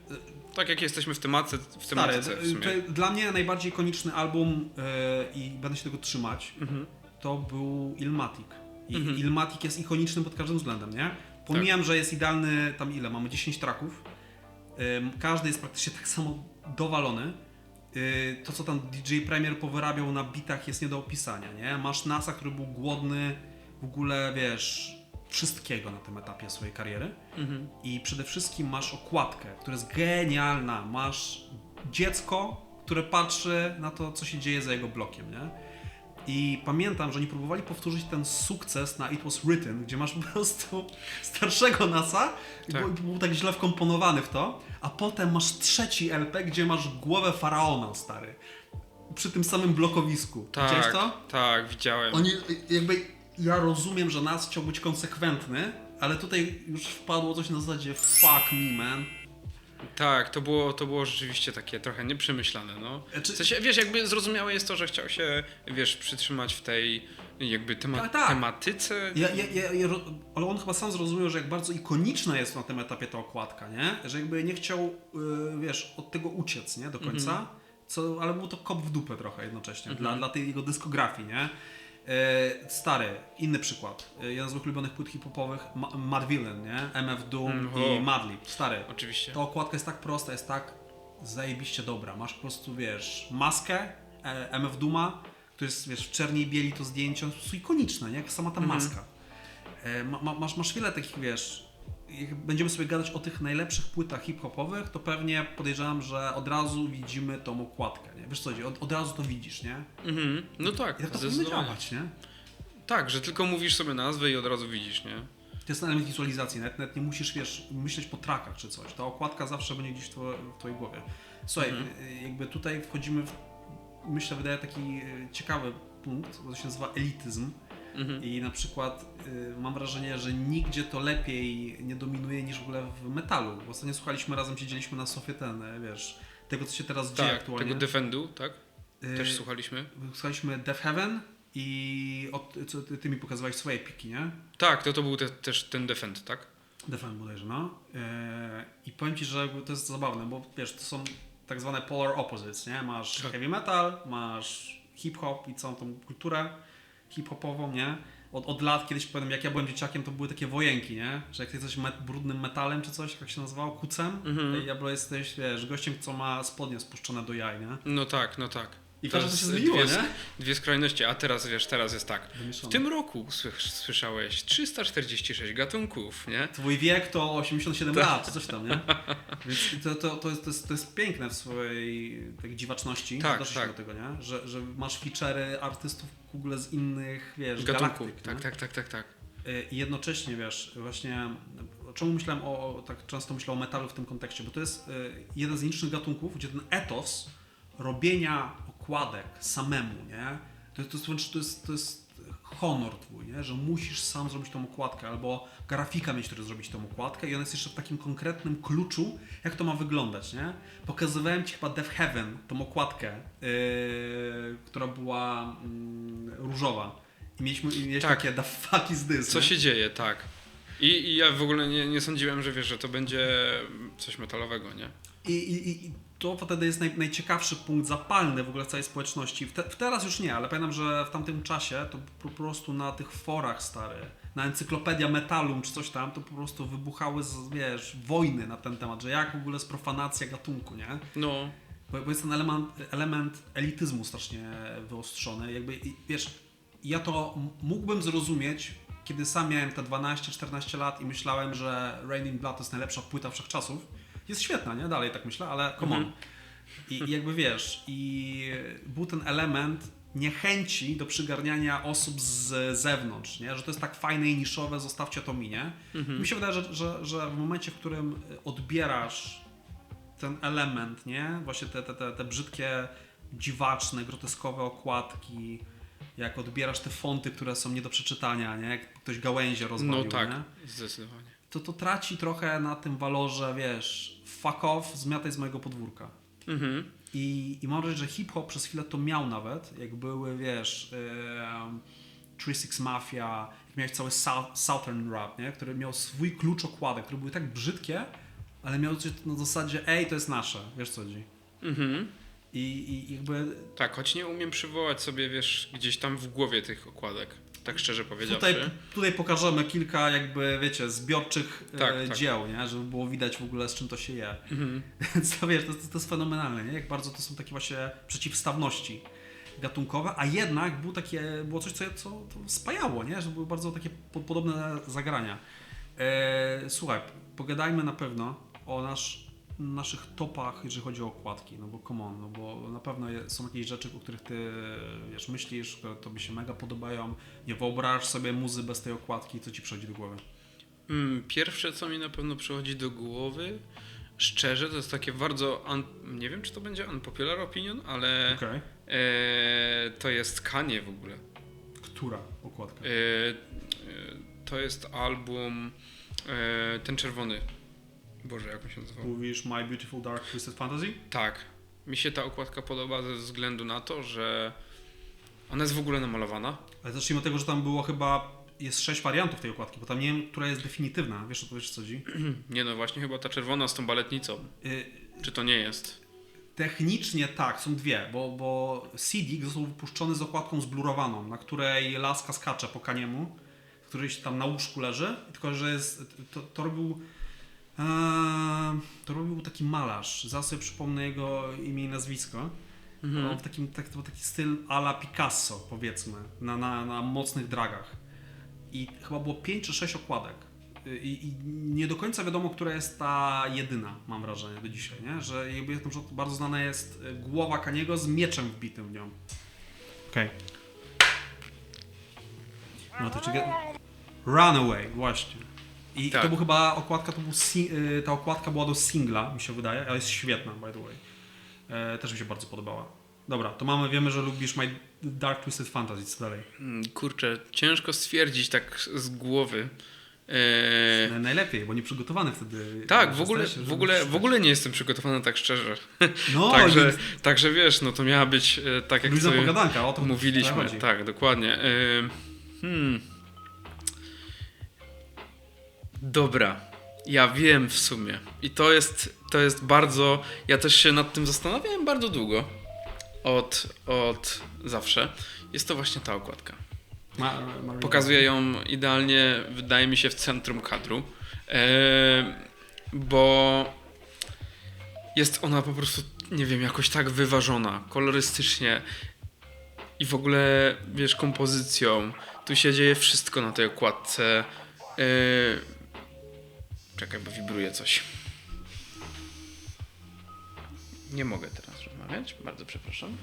Tak jak jesteśmy w tematyce Stary, w sumie. dla mnie najbardziej ikoniczny album i będę się tego trzymać, to był Illmatic. I Illmatic jest ikoniczny pod każdym względem, nie? Pomijam, że jest idealny, tam ile? Mamy 10 tracków. Każdy jest praktycznie tak samo dowalony. To, co tam DJ Premier powyrabiał na bitach, jest nie do opisania, nie? Masz NASA, który był głodny w ogóle, wiesz, wszystkiego na tym etapie swojej kariery. I przede wszystkim masz okładkę, która jest genialna. Masz dziecko, które patrzy na to, co się dzieje za jego blokiem, nie? I pamiętam, że oni próbowali powtórzyć ten sukces na It Was Written, gdzie masz po prostu starszego NASA, Tak. był tak źle wkomponowany w to, a potem masz trzeci LP, gdzie masz głowę faraona, stary, przy tym samym blokowisku. Widziałeś Tak, to? tak, widziałem. Oni jakby, ja rozumiem, że nas chciał być konsekwentny, ale tutaj już wpadło coś na zasadzie fuck me, man. Tak, to było rzeczywiście takie trochę nieprzemyślane, no. Czy- W sensie, wiesz, jakby zrozumiałe jest to, że chciał się, wiesz, przytrzymać w tej jakby Tak. tematyce. Ale on chyba sam zrozumiał, że jak bardzo ikoniczna jest na tym etapie ta okładka, nie? Że jakby nie chciał, wiesz, od tego uciec, nie? Do końca. Ale był to kop w dupę trochę jednocześnie dla tej jego dyskografii, nie? Stary, inny przykład. Jeden z moich ulubionych płyt hip-hopowych, Mad Villain, nie? MF Doom i Madlib. Stary, Oczywiście. ta okładka jest tak prosta, jest tak zajebiście dobra. Masz po prostu, wiesz, maskę MF Dooma, który jest, wiesz, w czerni i bieli to zdjęcie, on jest po prostu ikoniczne, nie? Jak sama ta maska. Masz wiele takich, wiesz, jak będziemy sobie gadać o tych najlepszych płytach hip-hopowych, to pewnie podejrzewam, że od razu widzimy tą okładkę, nie? Wiesz co chodzi, od razu to widzisz, nie? No tak, I tak to powinno zdecydowanie. działać, nie? Tak, że tylko mówisz sobie nazwę i od razu widzisz, nie? To jest element wizualizacji, nawet nie musisz, wiesz, myśleć po trackach czy coś. Ta okładka zawsze będzie gdzieś w twojej głowie. Słuchaj, jakby tutaj wchodzimy w, myślę, wydaje taki ciekawy punkt, bo to się nazywa elityzm. I na przykład mam wrażenie, że nigdzie to lepiej nie dominuje niż w ogóle w metalu. Bo ostatnio słuchaliśmy razem, siedzieliśmy na sofie wiesz, tego co się teraz dzieje Tak, aktualnie. tego Defendu, tak? Też słuchaliśmy. Słuchaliśmy Death Heaven i ty mi pokazywałeś swoje piki, nie? Tak, to był też ten Defend, tak? Defend bodajże, no. I powiem Ci, że jakby to jest zabawne, bo wiesz, to są tak zwane polar opposites, nie? Masz heavy metal, masz hip-hop i całą tą kulturę hip-hopową, nie? Od lat kiedyś, powiem, jak ja byłem dzieciakiem, to były takie wojenki, nie? Że jak ty jesteś brudnym metalem czy coś, jak się nazywało, kucem, to jesteś, wiesz, gościem, co ma spodnie spuszczone do jaj, nie? No tak, no tak. I każdy to się zmieniło, nie? Dwie skrajności, a teraz wiesz, teraz jest tak. W Wymieszane. tym roku słyszałeś 346 gatunków, nie? Twój wiek to 87 lat, czy coś tam, nie? Więc to jest piękne w swojej takiej dziwaczności. Tak, Doszło tak. do tego, nie? Że masz feature'y artystów w ogóle z innych, wiesz, Gatunków. galaktyk. Tak. I jednocześnie, wiesz, właśnie czemu myślałem tak często myślę o metalu w tym kontekście, bo to jest jeden z nielicznych gatunków, gdzie ten etos robienia okładek samemu, nie? To jest honor twój, nie? Że musisz sam zrobić tą okładkę, albo grafika mieć, który zrobić tą okładkę i ona jest jeszcze w takim konkretnym kluczu, jak to ma wyglądać, nie? Pokazywałem Ci chyba Death Heaven, tą okładkę, która była różowa i mieliśmy Tak. takie the fuck is this, Co nie? się dzieje, tak. I ja w ogóle nie sądziłem, że wiesz, że to będzie coś metalowego, nie? I to wtedy jest najciekawszy punkt zapalny w ogóle całej społeczności. Teraz już nie, ale pamiętam, że w tamtym czasie to po prostu na tych forach stary, na Encyklopedia Metalum czy coś tam, to po prostu wybuchały, wiesz, wojny na ten temat, że jak w ogóle jest profanacja gatunku, nie? No. Bo jest ten element elityzmu strasznie wyostrzony. Jakby, wiesz, ja to mógłbym zrozumieć, kiedy sam miałem te 12-14 lat i myślałem, że Raining Blood to jest najlepsza płyta wszechczasów. Jest świetna, nie? Dalej tak myślę, ale come on. I jakby wiesz, i był ten element niechęci do przygarniania osób z zewnątrz, nie? Że to jest tak fajne i niszowe, zostawcie to mi, nie? Mi się wydaje, że w momencie, w którym odbierasz ten element, nie? Właśnie te brzydkie, dziwaczne, groteskowe okładki, jak odbierasz te fonty, które są nie do przeczytania, nie? Jak ktoś gałęzie rozwalił, No tak, nie? zdecydowanie. To traci trochę na tym walorze, wiesz, fuck off, zmiataj z mojego podwórka. I mam wrażenie, że hip-hop przez chwilę to miał nawet, jak były, wiesz, 3-6 Mafia, jak miałeś cały Southern Rap, nie? Który miał swój klucz okładek, które były tak brzydkie, ale miał coś na zasadzie, ej, to jest nasze, wiesz co chodzi. I jakby... Tak, choć nie umiem przywołać sobie, wiesz, gdzieś tam w głowie tych okładek, tak szczerze powiedziawszy. Tutaj pokażemy kilka jakby, wiecie, zbiorczych Tak. dzieł, nie? Żeby było widać w ogóle, z czym to się je. Więc to wiesz, to jest fenomenalne, nie? Jak bardzo to są takie właśnie przeciwstawności gatunkowe, a jednak było coś, co to spajało, nie? Że były bardzo takie podobne zagrania. Słuchaj, pogadajmy na pewno o naszych topach, jeżeli chodzi o okładki, no bo come on, no bo na pewno są jakieś rzeczy, o których ty, wiesz, myślisz, które tobie się mega podobają, nie wyobrażasz sobie muzy bez tej okładki, co ci przychodzi do głowy? Pierwsze, co mi na pewno przychodzi do głowy, szczerze, to jest takie bardzo, nie wiem, czy to będzie unpopular opinion, ale Okay. To jest Kanye w ogóle. Która okładka? To jest album ten czerwony. Boże, jak on się nazywał? Mówisz My Beautiful Dark Twisted Fantasy? Tak. Mi się ta okładka podoba ze względu na to, że ona jest w ogóle namalowana. Ale zacznijmy od tego, że tam było chyba, jest 6 wariantów tej okładki, bo tam nie wiem, która jest definitywna. Wiesz o co chodzi? Nie no, właśnie chyba ta czerwona z tą baletnicą. Czy to nie jest? Technicznie tak, są dwie, bo CD został wypuszczony z okładką zblurowaną, na której laska skacze po Kaniemu, któryś tam na łóżku leży, tylko że jest, to robił taki malarz, zaraz sobie przypomnę jego imię i nazwisko. On to był taki styl à la Picasso, powiedzmy, na mocnych dragach. I chyba było 5 czy 6 okładek. I nie do końca wiadomo, która jest ta jedyna, mam wrażenie, do dzisiaj, nie? Że jakby na przykład bardzo znana jest głowa Kaniego z mieczem wbitym w nią. Okej. No to czekaj. Runaway, właśnie. I tak. To był chyba okładka, ta okładka była do singla, mi się wydaje, ale jest świetna, by the way. Też mi się bardzo podobała. Dobra, to wiemy, że lubisz My Dark Twisted Fantasy, co dalej? Kurczę, ciężko stwierdzić tak z głowy. Najlepiej, bo nieprzygotowany wtedy. Tak, w ogóle nie jestem przygotowany tak szczerze. No, także wiesz, no to miała być tak jak luźna sobie pogadanka, o to mówiliśmy. Tak, dokładnie. Dobra, ja wiem w sumie. I to jest bardzo... Ja też się nad tym zastanawiałem bardzo długo. Od zawsze. Jest to właśnie ta okładka. Pokazuję ją idealnie, wydaje mi się, w centrum kadru. Bo jest ona po prostu, nie wiem, jakoś tak wyważona, kolorystycznie i w ogóle, wiesz, kompozycją. Tu się dzieje wszystko na tej okładce. Czekaj, bo wibruje coś. Nie mogę teraz rozmawiać, bardzo przepraszam.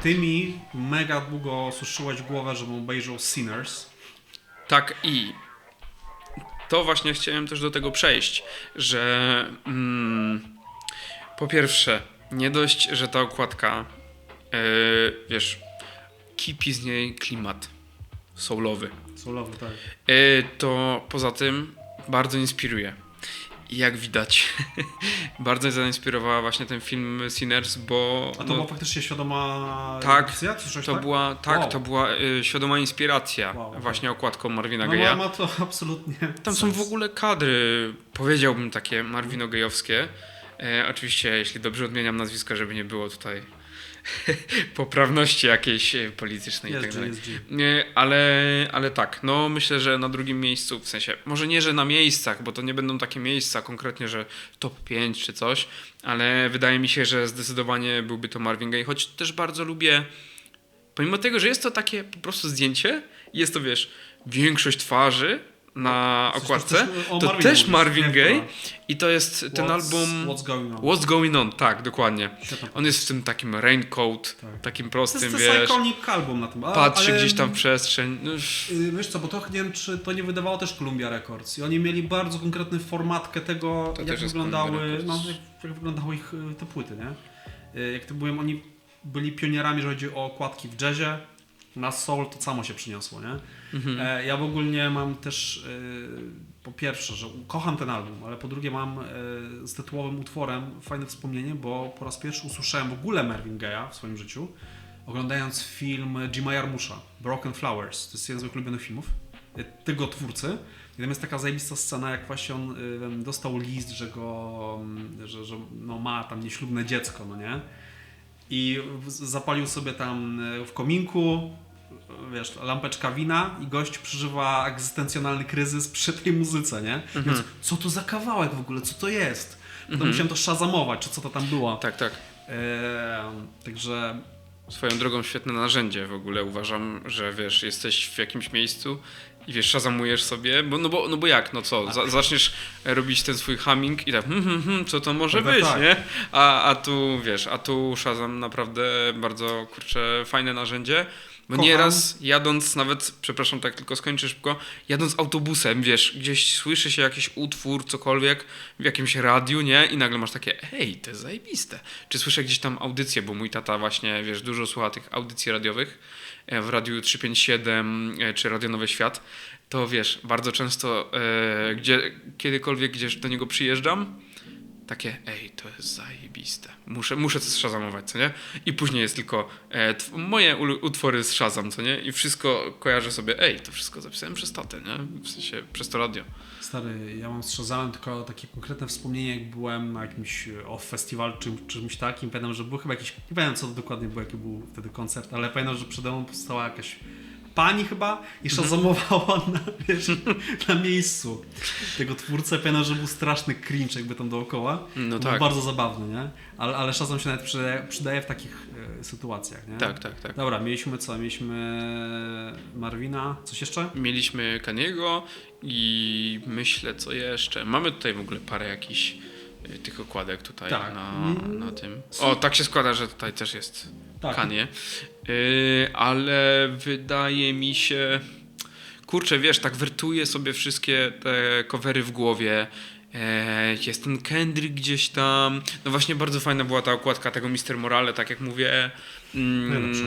Ty mi mega długo suszyłeś głowę, żebym obejrzał Sinners. Tak, i to właśnie chciałem też do tego przejść, że po pierwsze, nie dość, że ta okładka, wiesz, kipi z niej klimat soulowy. Soulowy, tak. To poza tym bardzo inspiruje. jak widać, bardzo zainspirowała właśnie ten film Sinners, bo... A to była faktycznie świadoma tak, decyzja? Czy coś, to tak? była, tak, Wow. to była świadoma inspiracja Wow, właśnie okładką Marvina No Gaye'a. ma to absolutnie Tam są w ogóle kadry, powiedziałbym takie Marvino-gejowskie. Oczywiście, jeśli dobrze odmieniam nazwisko, żeby nie było tutaj poprawności jakiejś politycznej i tak dalej. Nie, ale tak, no myślę, że na drugim miejscu, w sensie, może nie, że na miejscach, bo to nie będą takie miejsca konkretnie, że top 5 czy coś, ale wydaje mi się, że zdecydowanie byłby to Marvin Gaye, choć też bardzo lubię, pomimo tego, że jest to takie po prostu zdjęcie, jest to, wiesz, większość twarzy na okładce, to też Marvin Gaye i to jest ten album What's Going On, tak, dokładnie. On jest w tym takim raincoat, takim prostym, to wiesz. jest iconic album na tym. Patrzy gdzieś tam w przestrzeń. No, wiesz co, bo to nie wiem, czy to nie wydawało też Columbia Records i oni mieli bardzo konkretną formatkę tego, jak wyglądały ich te płyty, nie? Jak to byłem, oni byli pionierami, jeżeli chodzi o okładki w jazzie. Na soul to samo się przyniosło, nie? Ja w ogóle mam też po pierwsze, że kocham ten album, ale po drugie mam z tytułowym utworem fajne wspomnienie, bo po raz pierwszy usłyszałem w ogóle Marvin Gaye'a w swoim życiu, oglądając film Jima Jarmusza, Broken Flowers. To jest jeden z moich ulubionych filmów tego twórcy. I tam jest taka zajebista scena, jak właśnie on dostał list, że no, ma tam nieślubne dziecko, no nie? I zapalił sobie tam w kominku, wiesz, lampeczka wina i gość przeżywa egzystencjonalny kryzys przy tej muzyce, nie? Więc co to za kawałek w ogóle, co to jest? To musiałem to szazamować, czy co to tam było. Tak, tak. Także... Swoją drogą świetne narzędzie w ogóle, uważam, że wiesz, jesteś w jakimś miejscu i wiesz, szazamujesz sobie, bo jak, no co, zaczniesz robić ten swój humming i tak, co to może być, tak. Nie? A tu, wiesz, Shazam naprawdę bardzo, kurczę, fajne narzędzie, bo nieraz jadąc nawet, przepraszam, tak tylko skończę szybko, jadąc autobusem, wiesz, gdzieś słyszy się jakiś utwór, cokolwiek, w jakimś radiu, nie? I nagle masz takie, hej, to jest zajebiste. Czy słyszę gdzieś tam audycję, bo mój tata właśnie, wiesz, dużo słucha tych audycji radiowych, w Radiu 357 czy Radio Nowy Świat, to wiesz, bardzo często kiedykolwiek gdzieś do niego przyjeżdżam, takie, ej, to jest zajebiste. Muszę to szazamować, co nie? I później jest tylko moje utwory z Shazam, co nie? I wszystko kojarzę sobie, ej, to wszystko zapisałem przez tatę, nie? W sensie przez to radio. Stary, ja mam z Shazamem tylko takie konkretne wspomnienie, jak byłem na jakimś festiwalu czymś takim. Pamiętam, że był chyba jakiś, nie pamiętam co to dokładnie było, jaki był wtedy koncert, ale pamiętam, że przede mną powstała jakaś pani chyba i szazamowała na miejscu tego twórcę. Pamiętam, że był straszny cringe jakby tam dookoła. No tak. Był bardzo zabawny, nie? Ale Shazam się nawet przydaje w takich sytuacjach, nie? Tak. Dobra, mieliśmy co? Mieliśmy Marvina, coś jeszcze? Mieliśmy Kaniego i myślę co jeszcze. Mamy tutaj w ogóle parę jakichś tych okładek tutaj na tym. O, tak się składa, że tutaj też jest Kanye. Ale wydaje mi się, kurczę, wiesz, tak wertuję sobie wszystkie te covery w głowie. Jest ten Kendrick gdzieś tam. No właśnie bardzo fajna była ta okładka tego Mr. Morale, tak jak mówię. Najlepsza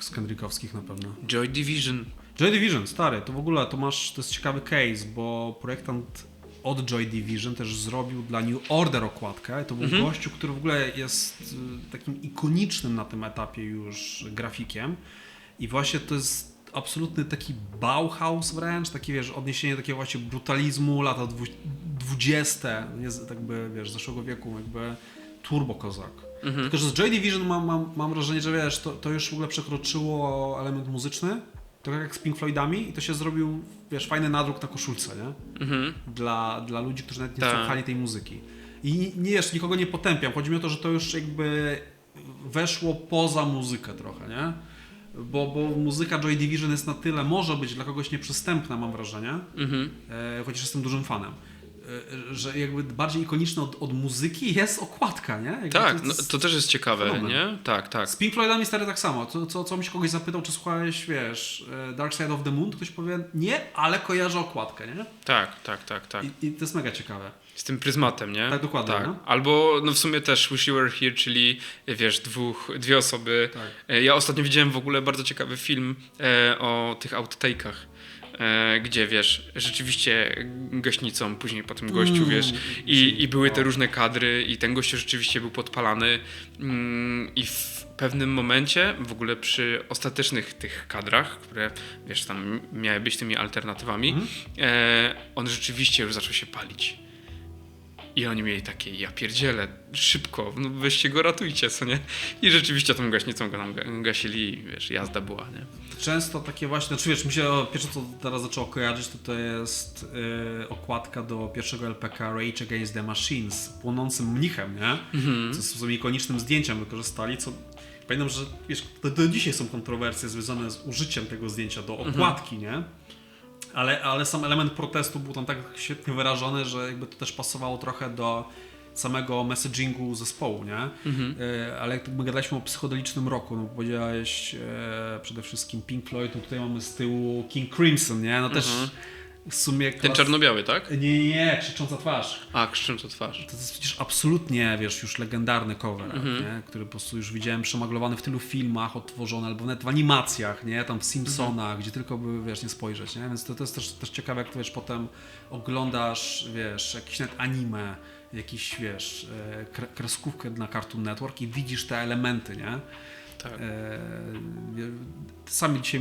z Kendrickowskich na pewno. Joy Division. Joy Division, stary, to w ogóle to jest ciekawy case, bo projektant od Joy Division też zrobił dla New Order okładkę. To był gościu, który w ogóle jest takim ikonicznym na tym etapie już grafikiem. I właśnie to jest absolutny taki Bauhaus wręcz, taki wiesz, odniesienie takiego właśnie brutalizmu, lata 20, jakby wiesz, zeszłego wieku, jakby turbo kozak. Tylko, że z Joy Division mam wrażenie, że wiesz, to już w ogóle przekroczyło element muzyczny, tak jak z Pink Floydami i to się zrobił, wiesz, fajny nadruk na koszulce, nie? Dla ludzi, którzy nawet nie słuchali tej muzyki. I nikogo nie potępiam, chodzi mi o to, że to już jakby weszło poza muzykę trochę, nie? Bo muzyka Joy Division jest na tyle, może być dla kogoś nieprzystępna, mam wrażenie, chociaż jestem dużym fanem, że jakby bardziej ikoniczna od muzyki jest okładka, nie? Jakby tak, to też jest ciekawe, fenomen. Nie? Tak. Z Pink Floydami stary tak samo. Co mi się kogoś zapytał, czy słuchałeś, wiesz, Dark Side of the Moon, to ktoś powie, nie, ale kojarzę okładkę, nie? Tak. I to jest mega ciekawe. Z tym pryzmatem, nie? Tak, dokładnie. Tak. No? Albo w sumie też Wish You Were Here, czyli wiesz, dwie osoby. Tak. Ja ostatnio widziałem w ogóle bardzo ciekawy film o tych outtake'ach. gdzie wiesz, rzeczywiście gaśnicą później po tym gościu, wiesz, i były te różne kadry i ten gościu rzeczywiście był podpalany i w pewnym momencie, w ogóle przy ostatecznych tych kadrach, które wiesz, tam miały być tymi alternatywami, on rzeczywiście już zaczął się palić. I oni mieli takie, ja pierdzielę, szybko, no weźcie go, ratujcie, co nie? I rzeczywiście tą gaśnicą go tam gasili i wiesz, jazda była, nie? Często takie właśnie, znaczy wiesz, mi się pierwsze co teraz zaczęło kojarzyć, to jest okładka do pierwszego LPK Rage Against the Machine z płonącym mnichem, nie? Co z tym ikonicznym zdjęciem wykorzystali, co pamiętam, że wiesz, do dzisiaj są kontrowersje związane z użyciem tego zdjęcia do okładki, nie? Ale sam element protestu był tam tak świetnie wyrażony, że jakby to też pasowało trochę do samego messagingu zespołu, nie? Ale jak my gadaliśmy o psychodelicznym roku, no powiedziałeś przede wszystkim Pink Floyd, no tutaj mamy z tyłu King Crimson, nie? No też w sumie... Ten czarno-biały, tak? Nie, Krzycząca twarz. A, Krzycząca twarz. To jest przecież absolutnie, wiesz, już legendarny cover, nie? Który po prostu już widziałem przemaglowany w tylu filmach, odtworzony, albo nawet w animacjach, nie? Tam w Simpsonach, gdzie tylko by, wiesz, nie spojrzeć, nie? Więc to jest też ciekawe, jak to, wiesz, potem oglądasz, wiesz, jakiś nawet anime, jakiś, wiesz, kreskówkę na Cartoon Network i widzisz te elementy, nie? Tak. Sami dzisiaj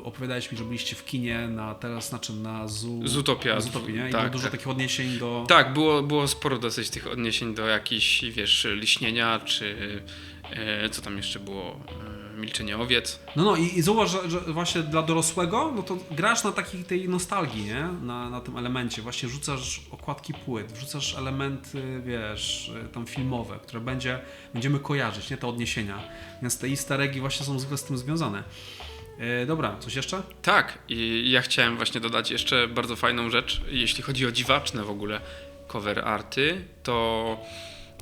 opowiadałeś mi, że byliście w kinie teraz na czym? Na Zootopia, nie? I tak, było dużo takich odniesień do... Tak, było sporo dosyć tych odniesień do jakichś, wiesz, liśnienia, czy co tam jeszcze było, milczenie owiec. No i zauważ, że właśnie dla dorosłego, no to grasz na takiej tej nostalgii, nie? Na tym elemencie. Właśnie rzucasz okładki płyt, wrzucasz elementy, wiesz, tam filmowe, które będziemy kojarzyć, nie? Te odniesienia. Więc te easter eggi właśnie są zwykle z tym związane. Dobra, coś jeszcze? Tak, i ja chciałem właśnie dodać jeszcze bardzo fajną rzecz, jeśli chodzi o dziwaczne w ogóle cover arty, to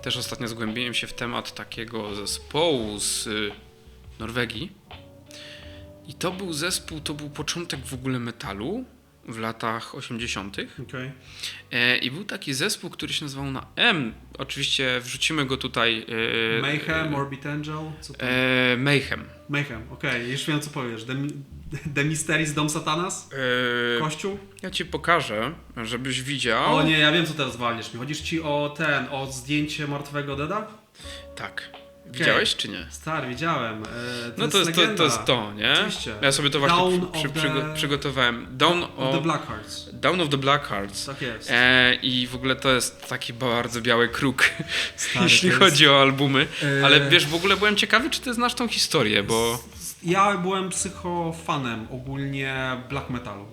też ostatnio zgłębiłem się w temat takiego zespołu z Norwegii i to był zespół, to był początek w ogóle metalu w latach 80. Okay. I był taki zespół, który się nazywał na M. Oczywiście wrzucimy go tutaj. Mayhem, Morbid Angel? Co to? Mayhem. Mayhem, okej. Już wiem co powiesz. The Mysteries Dom Satanas? Kościół? Ja ci pokażę, żebyś widział. O nie, ja wiem co teraz walniesz mi. Chodzisz ci o zdjęcie martwego Deda? Tak. Widziałeś czy nie? Stary, widziałem. No to jest to, nie? Oczywiście. Ja sobie to właśnie przygotowałem. Down of the Black Hearts. Down of the Black Hearts. Tak jest. I w ogóle to jest taki bardzo biały kruk, Stary, jeśli chodzi o albumy. Ale wiesz, w ogóle byłem ciekawy, czy ty znasz tą historię, bo... Ja byłem psychofanem ogólnie black metalu.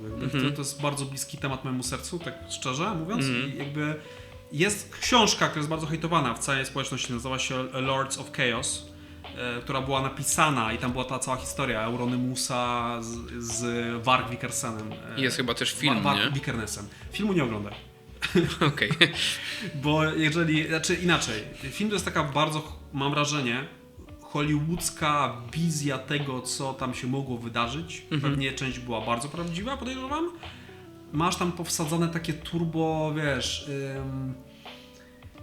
To jest bardzo bliski temat mojemu sercu, tak szczerze mówiąc. I jakby jest książka, która jest bardzo hejtowana w całej społeczności, nazywa się Lords of Chaos, która była napisana i tam była ta cała historia Euronymousa z Varg Vikersenem. Jest chyba też film, nie? Varg Vikernesem. Filmu nie oglądaj. Okej. Bo znaczy inaczej, film to jest taka bardzo, mam wrażenie, hollywoodzka wizja tego, co tam się mogło wydarzyć. Pewnie część była bardzo prawdziwa, podejrzewam. Masz tam powsadzone takie turbo, wiesz,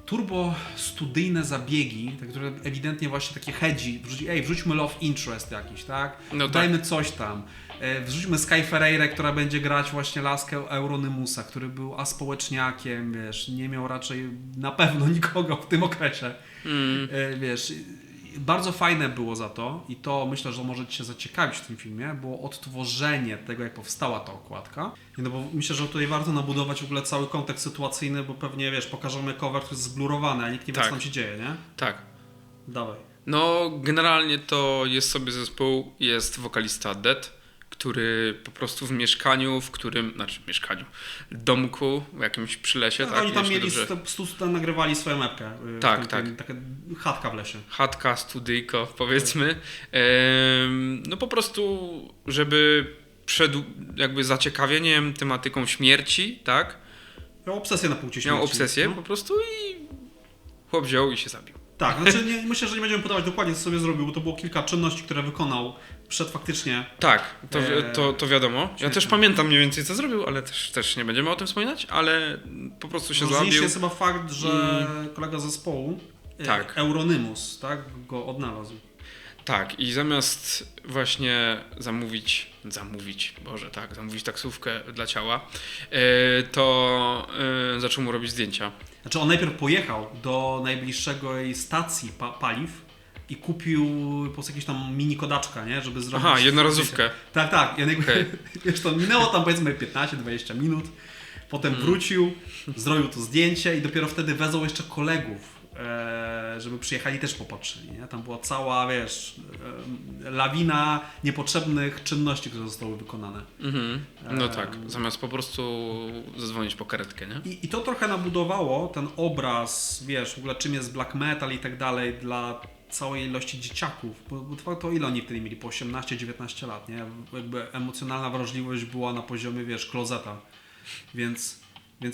turbo studyjne zabiegi, te, które ewidentnie właśnie takie hedzi, wrzućmy love interest jakiś, tak? No dajmy tak. coś tam. Wrzućmy Sky Ferreira, która będzie grać właśnie laskę Euronymousa, który był aspołeczniakiem, wiesz, nie miał raczej na pewno nikogo w tym okresie. Wiesz, bardzo fajne było za to i to myślę, że może Cię zaciekawić w tym filmie, było odtworzenie tego, jak powstała ta okładka. No bo myślę, że tutaj warto nabudować w ogóle cały kontekst sytuacyjny, bo pewnie, wiesz, pokażemy cover, który jest zblurowany, a nikt nie wie, co tam się dzieje, nie? Tak. Dawaj. No, generalnie to jest sobie zespół, jest wokalista Dead, który po prostu w mieszkaniu, domku, w jakimś przylesie. No, tak, oni tam jeśli mieli, tam nagrywali swoją mapkę. Tak. Taka chatka w lesie. Chatka, studyjko, powiedzmy. No po prostu, żeby przed jakby zaciekawieniem tematyką śmierci, tak? Miał obsesję na punkcie śmierci. Miał obsesję po prostu i chłop wziął i się zabił. Tak, znaczy myślę, że nie będziemy podawać dokładnie, co sobie zrobił, bo to było kilka czynności, które wykonał przed faktycznie. Tak, to wiadomo. Ja też pamiętam mniej więcej, co zrobił, ale też nie będziemy o tym wspominać, ale po prostu się zabił. Ważniejszy jest chyba fakt, że kolega zespołu, tak. Euronymous, tak, go odnalazł. Tak, i zamiast właśnie zamówić taksówkę dla ciała, to zaczął mu robić zdjęcia. Znaczy on najpierw pojechał do najbliższej stacji paliw i kupił po prostu jakieś tam mini kodaczka, nie? Żeby zrobić... Aha, jednorazówkę. Tak. Wiesz, to minęło tam powiedzmy 15-20 minut. Potem wrócił, zrobił to zdjęcie i dopiero wtedy wezwał jeszcze kolegów, żeby przyjechali też popatrzyli, nie? Tam była cała, wiesz, lawina niepotrzebnych czynności, które zostały wykonane. No tak, zamiast po prostu zadzwonić po karetkę, nie? I to trochę nabudowało ten obraz, wiesz, w ogóle czym jest black metal i tak dalej dla całej ilości dzieciaków, bo trwało to ile oni wtedy mieli, po 18-19 lat, nie? Jakby emocjonalna wrażliwość była na poziomie, wiesz, klozeta, więc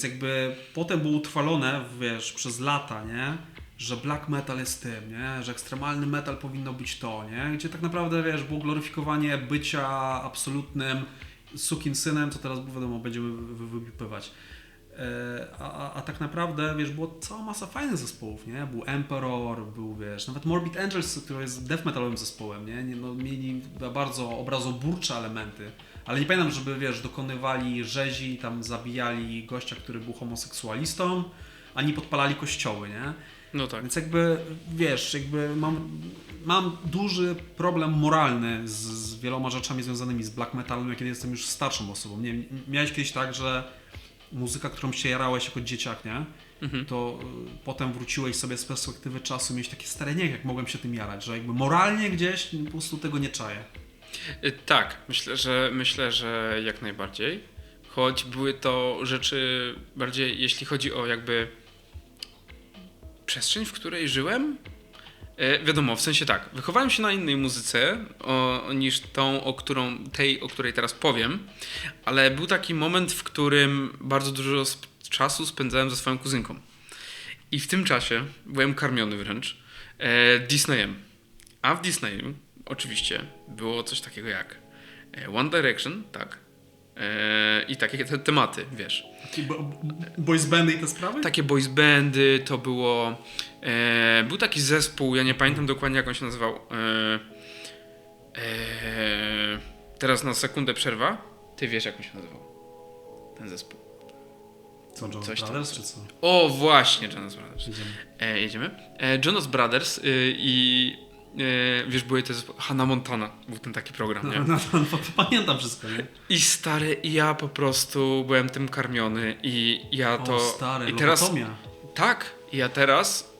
jakby potem było utrwalone, wiesz, przez lata, nie? Że black metal jest tym, nie? Że ekstremalny metal powinno być to, nie? Gdzie tak naprawdę, wiesz, było gloryfikowanie bycia absolutnym sukinsynem, co teraz, wiadomo, będziemy wypywać. A tak naprawdę, wiesz, była cała masa fajnych zespołów, nie? Był Emperor, był, wiesz, nawet Morbid Angels, który jest death metalowym zespołem, nie? No, mieli bardzo obrazoburcze elementy, ale nie pamiętam, żeby, wiesz, dokonywali rzezi, tam zabijali gościa, który był homoseksualistą, ani podpalali kościoły, nie? No tak. Więc jakby, wiesz, jakby mam duży problem moralny z wieloma rzeczami związanymi z black metalem, kiedy jestem już starszą osobą. Nie, miałeś kiedyś tak, że muzyka, którą się jarałeś jako dzieciak, nie? To potem wróciłeś sobie z perspektywy czasu, miałeś takie stare nie, jak mogłem się tym jarać, że jakby moralnie gdzieś po prostu tego nie czaję. Tak, myślę, że jak najbardziej. Choć były to rzeczy bardziej, jeśli chodzi o jakby przestrzeń, w której żyłem. Wiadomo, w sensie tak, wychowałem się na innej muzyce niż tą, o której teraz powiem, ale był taki moment, w którym bardzo dużo czasu spędzałem ze swoją kuzynką. I w tym czasie byłem karmiony wręcz Disneyem. A w Disneyu oczywiście było coś takiego jak One Direction, tak. I takie te tematy, wiesz. Takie boys bandy i te sprawy? Takie boys bandy, to było... był taki zespół, ja nie pamiętam dokładnie jak on się nazywał. Teraz na sekundę przerwa. Ty wiesz jak on się nazywał. Ten zespół. Co, Jonas Coś Brothers czy co? O, właśnie, Jonas Brothers. Jedziemy. Jedziemy. Jonas Brothers wiesz, były te Hannah Montana, był ten taki program, nie? Pamiętam wszystko, nie? I stary, ja po prostu byłem tym karmiony i ja to... O stary, i teraz, lobotomia. tak, ja teraz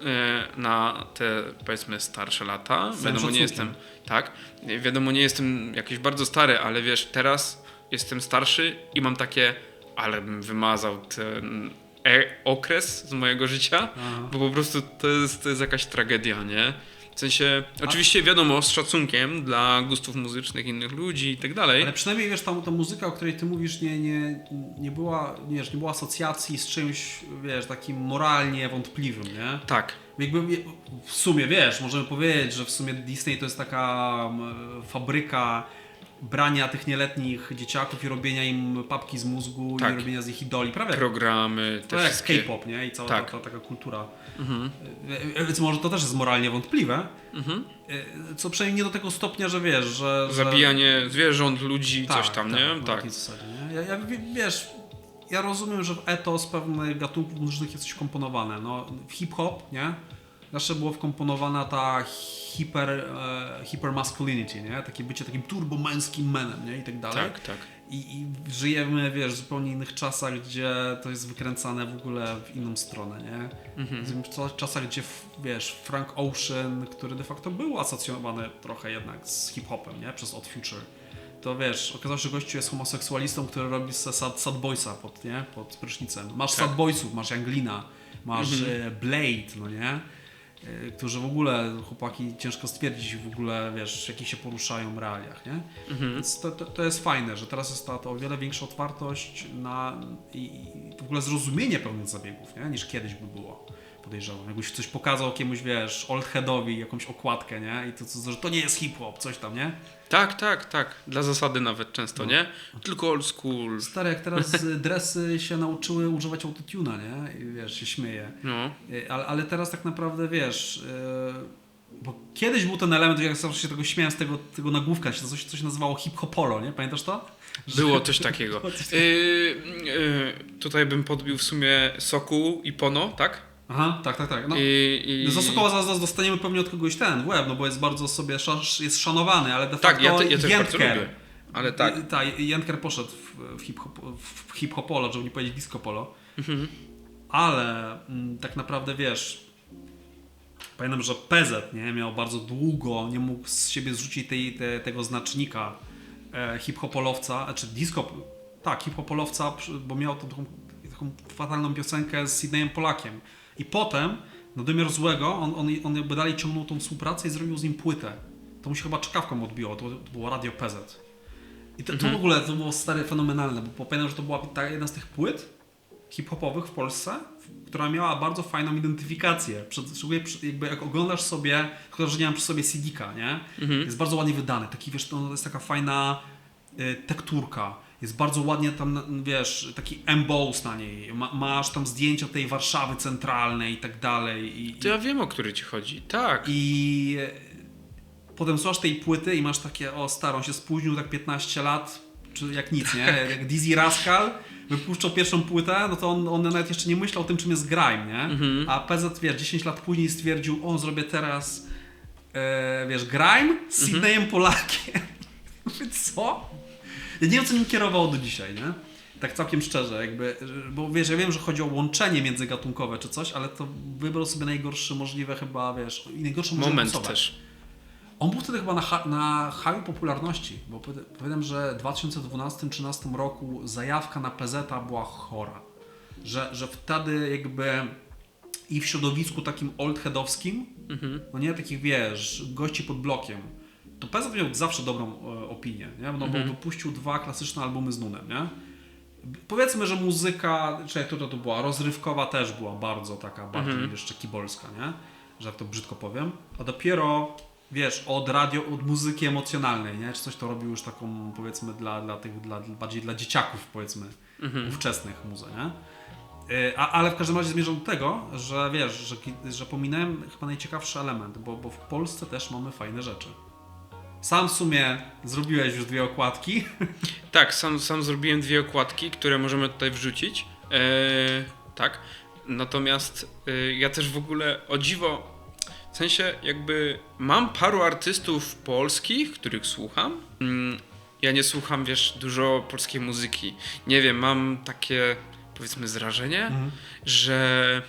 na te, powiedzmy, starsze lata, wiadomo, nie jestem, tak, wiadomo, nie jestem jakiś bardzo stary, ale wiesz, teraz jestem starszy i mam takie, ale bym wymazał ten okres z mojego życia, bo po prostu to jest jakaś tragedia, nie? W sensie, oczywiście wiadomo, z szacunkiem dla gustów muzycznych innych ludzi i tak dalej. Ale przynajmniej, wiesz, ta muzyka, o której ty mówisz, nie była, wiesz, nie była asocjacji z czymś, wiesz, takim moralnie wątpliwym, nie? Tak. Jakby w sumie, wiesz, możemy powiedzieć, że w sumie Disney to jest taka fabryka brania tych nieletnich dzieciaków i robienia im papki z mózgu i robienia z nich idoli. Prawie programy, to jak K-pop, nie? I cała ta taka kultura. Więc może to też jest moralnie wątpliwe. Co przynajmniej nie do tego stopnia, że wiesz, że... Zabijanie zwierząt, ludzi, tak, coś tam, tak, nie? Na Tak. takiej zasadzie, nie? Wiesz, ja rozumiem, że w etos pewnych gatunków muzycznych jest coś komponowane. No, w hip-hop, nie? Zawsze była wkomponowana ta hyper masculinity, nie? Takie bycie takim turbomęskim menem, nie? I tak dalej. Tak. I żyjemy, wiesz, w zupełnie innych czasach, gdzie to jest wykręcane w ogóle w inną stronę, nie? W czasach, gdzie, wiesz, Frank Ocean, który de facto był asocjowany trochę jednak z hip-hopem, nie? Przez Odd Future. To wiesz, okazało się, że gościu jest homoseksualistą, który robi sad boysa pod prysznicem. Masz sad boysów, masz Younglina, masz Blade, no nie? Którzy w ogóle, chłopaki, ciężko stwierdzić w ogóle, wiesz, w jakich się poruszają realiach, nie? Więc to jest fajne, że teraz jest to o wiele większa otwartość i w ogóle zrozumienie pełnych zabiegów, nie? Niż kiedyś by było, podejrzewam. Jakbyś coś pokazał jakiemuś, wiesz, oldheadowi jakąś okładkę, nie? I że to nie jest hip-hop, coś tam, nie? Tak. Dla zasady nawet często, nie? Tylko old school. Stary, jak teraz dresy się nauczyły używać autotuna, nie? I wiesz, się śmieje. No. Ale teraz tak naprawdę, wiesz, bo kiedyś był ten element, jak zawsze się tego śmiałem z tego nagłówka, coś nazywało hip-hopolo, nie? Pamiętasz to? Było coś takiego. Tutaj bym podbił w sumie Soku i Pono, tak? Aha, tak. No. Za Sokoła zaraz dostaniemy pewnie od kogoś ten łeb, no bo jest bardzo sobie jest szanowany, ale de facto ja też bardzo lubię. Ale tak. Jędker poszedł w hip-hopolo, żeby nie powiedzieć disco polo. Ale tak naprawdę wiesz, pamiętam, że PZ miał bardzo długo, nie mógł z siebie zrzucić tego znacznika hip-hopolowca, czy hip-hopolowca, bo miał taką fatalną piosenkę z Sydneyem Polakiem. I potem, na domiar złego, on jakby dalej ciągnął tą współpracę i zrobił z nim płytę. To mu się chyba czkawką odbiło, to było Radio PZ. I to w ogóle to było stare, fenomenalne, bo pamiętam, że to była jedna z tych płyt hip-hopowych w Polsce, która miała bardzo fajną identyfikację. Jakby jak oglądasz sobie, tylko że nie mam przy sobie CD-ka, nie? Jest bardzo ładnie wydany. Taki, wiesz, to jest taka fajna tekturka. Jest bardzo ładnie tam, wiesz, taki emboss na niej. Masz tam zdjęcia tej Warszawy centralnej i tak dalej. To ja wiem, o który ci chodzi. Tak. I potem słuchasz tej płyty i masz takie, o staro, on się spóźnił tak 15 lat, czy jak nic, nie? Jak Dizzy Rascal wypuszczał pierwszą płytę, no to on nawet jeszcze nie myślał o tym, czym jest grime, nie? A PZ, wiesz, 10 lat później stwierdził, o, zrobię teraz, wiesz, grime z Sydneyem Polakiem. Mówię, co? Ja nie wiem, co nim kierowało do dzisiaj, nie? Tak całkiem szczerze, jakby, bo wiesz, ja wiem, że chodzi o łączenie międzygatunkowe czy coś, ale to wybrał sobie najgorszy możliwe chyba, wiesz, i najgorszą możliwą moment osobę. też. On był wtedy chyba na haju popularności, bo pamiętam, że w 2012-2013 roku zajawka na PZ-a była chora. Że wtedy jakby i w środowisku takim oldheadowskim, no nie, takich wiesz, gości pod blokiem, to PZ miał zawsze dobrą opinię, nie? No bo wypuścił 2 klasyczne albumy z Nunem, nie? Powiedzmy, że muzyka, czy to była, rozrywkowa też była bardzo taka, bardziej jeszcze kibolska, nie? Że jak to brzydko powiem. A dopiero, wiesz, od muzyki emocjonalnej, nie? Czy coś to robił już taką, powiedzmy, bardziej dla dzieciaków, powiedzmy, ówczesnych muze, nie? Ale w każdym razie zmierzam do tego, że wiesz, że pominąłem chyba najciekawszy element, bo w Polsce też mamy fajne rzeczy. Sam w sumie zrobiłeś już 2 okładki. Tak, sam zrobiłem 2 okładki, które możemy tutaj wrzucić. Tak. Natomiast ja też w ogóle o dziwo, w sensie jakby mam paru artystów polskich, których słucham. Ja nie słucham, wiesz, dużo polskiej muzyki. Nie wiem, mam takie, powiedzmy, zrażenie, że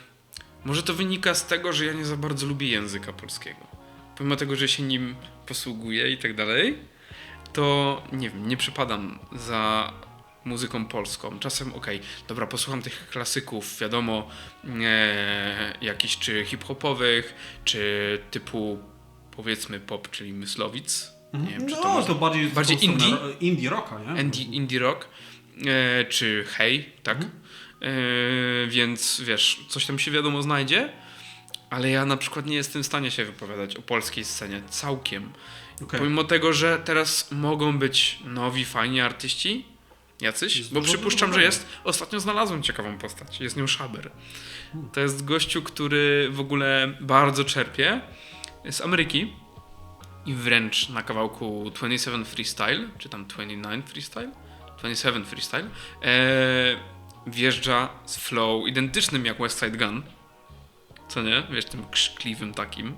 może to wynika z tego, że ja nie za bardzo lubię języka polskiego. Pomimo tego, że się nim posługuję i tak dalej, to nie wiem, nie przepadam za muzyką polską. Czasem dobra, posłucham tych klasyków, wiadomo, jakichś czy hip-hopowych, czy typu, powiedzmy, pop, czyli Myslowic. Nie wiem, czy to bardziej indie rocka, nie? Indie rock, czy Hey, tak? Więc wiesz, coś tam się wiadomo znajdzie, ale ja na przykład nie jestem w stanie się wypowiadać o polskiej scenie całkiem. Pomimo tego, że teraz mogą być nowi, fajni artyści, jacyś, bo przypuszczam, że jest. Ostatnio znalazłem ciekawą postać, jest nią Szaber. To jest gościu, który w ogóle bardzo czerpie z Ameryki i wręcz na kawałku 27 Freestyle, czy tam 29 Freestyle? 27 Freestyle wjeżdża z flow identycznym jak West Side Gun. Co nie? Wiesz, tym krzykliwym takim.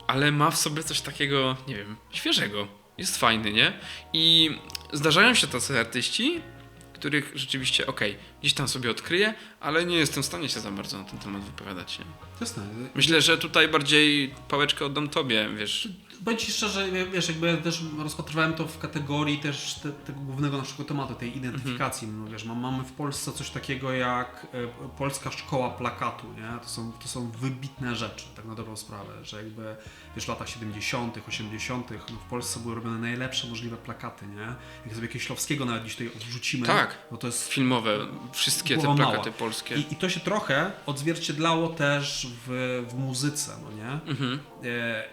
Ale ma w sobie coś takiego, nie wiem, świeżego. Jest fajny, nie? I zdarzają się tacy artyści, których rzeczywiście, gdzieś tam sobie odkryję, ale nie jestem w stanie się za bardzo na ten temat wypowiadać, nie? Jasne. Myślę, że tutaj bardziej pałeczkę oddam tobie, wiesz. Powiem ci szczerze, wiesz, jakby ja też rozpatrywałem to w kategorii też tego głównego naszego tematu, tej identyfikacji. No, wiesz, mamy w Polsce coś takiego jak Polska Szkoła Plakatu, nie? To są wybitne rzeczy, tak na dobrą sprawę, że jakby, wiesz, w latach 70., 80. No, w Polsce były robione najlepsze możliwe plakaty, nie? Jak sobie Kieślowskiego nawet gdzieś tutaj odrzucimy, tak, no to jest filmowe, wszystkie te plakaty polskie. I to się trochę odzwierciedlało też w muzyce, no nie?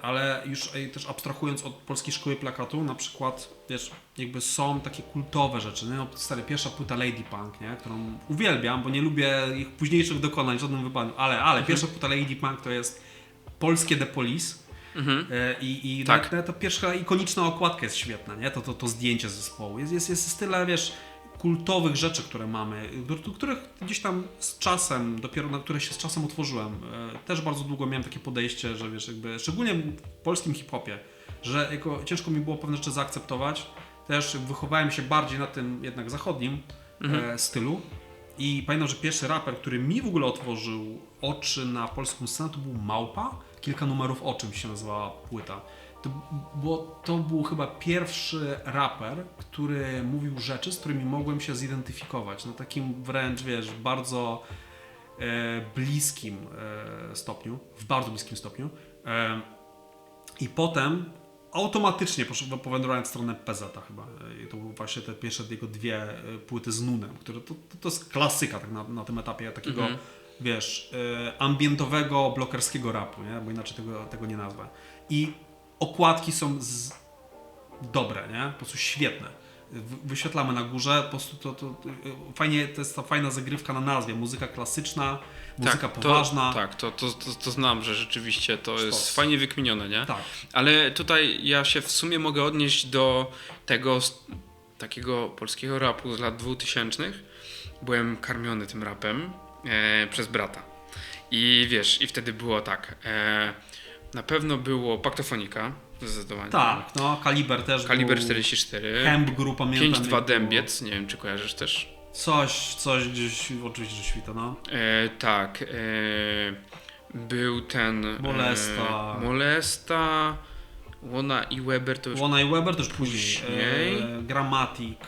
Ale już też abstrahując od Polskiej Szkoły Plakatu, na przykład, wiesz, jakby są takie kultowe rzeczy, nie? No, pierwsza płyta Lady Punk, nie? Którą uwielbiam, bo nie lubię ich późniejszych dokonań w żadnym wypadku, ale pierwsza płyta Lady Punk to jest polskie The Police. I Tak. ta pierwsza ikoniczna okładka jest świetna, nie? To zdjęcie zespołu. Jest tyle, wiesz, kultowych rzeczy, które mamy, do których gdzieś tam z czasem, dopiero na które się z czasem otworzyłem. Też bardzo długo miałem takie podejście, że wiesz, jakby, szczególnie w polskim hip-hopie, że ciężko mi było pewne rzeczy zaakceptować. Też wychowałem się bardziej na tym jednak zachodnim stylu. I pamiętam, że pierwszy raper, który mi w ogóle otworzył oczy na polską scenę, to był Małpa. Kilka numerów o czymś się nazywała płyta. To był chyba pierwszy raper, który mówił rzeczy, z którymi mogłem się zidentyfikować. Na takim wręcz, wiesz, bardzo bliskim stopniu. W bardzo bliskim stopniu. I potem automatycznie powędrowałem w stronę PZ chyba. I to były właśnie te pierwsze jego dwie płyty z Nunem, które to jest klasyka tak na tym etapie takiego, wiesz, ambientowego, blokerskiego rapu, nie? Bo inaczej tego nie nazwę. I okładki są dobre, nie? Po prostu świetne. Wyświetlamy na górze, po prostu fajnie, to jest ta fajna zagrywka na nazwie. Muzyka klasyczna, muzyka poważna. To znam, że rzeczywiście to jest fajnie wykminione, nie? Tak. Ale tutaj ja się w sumie mogę odnieść do tego takiego polskiego rapu z lat 2000. Byłem karmiony tym rapem przez brata. I wiesz, i wtedy było tak. Na pewno było Paktofonika, zdecydowanie. Tak, no Kaliber też Kaliber był. 44. Hemp Group, pamiętam. 5-2 Dębiec, nie wiem czy kojarzysz też. Coś gdzieś, oczywiście, że świta, no. Tak. Był ten... Molesta. Łona i Weber to już... Łona i Weber też później. Grammatic,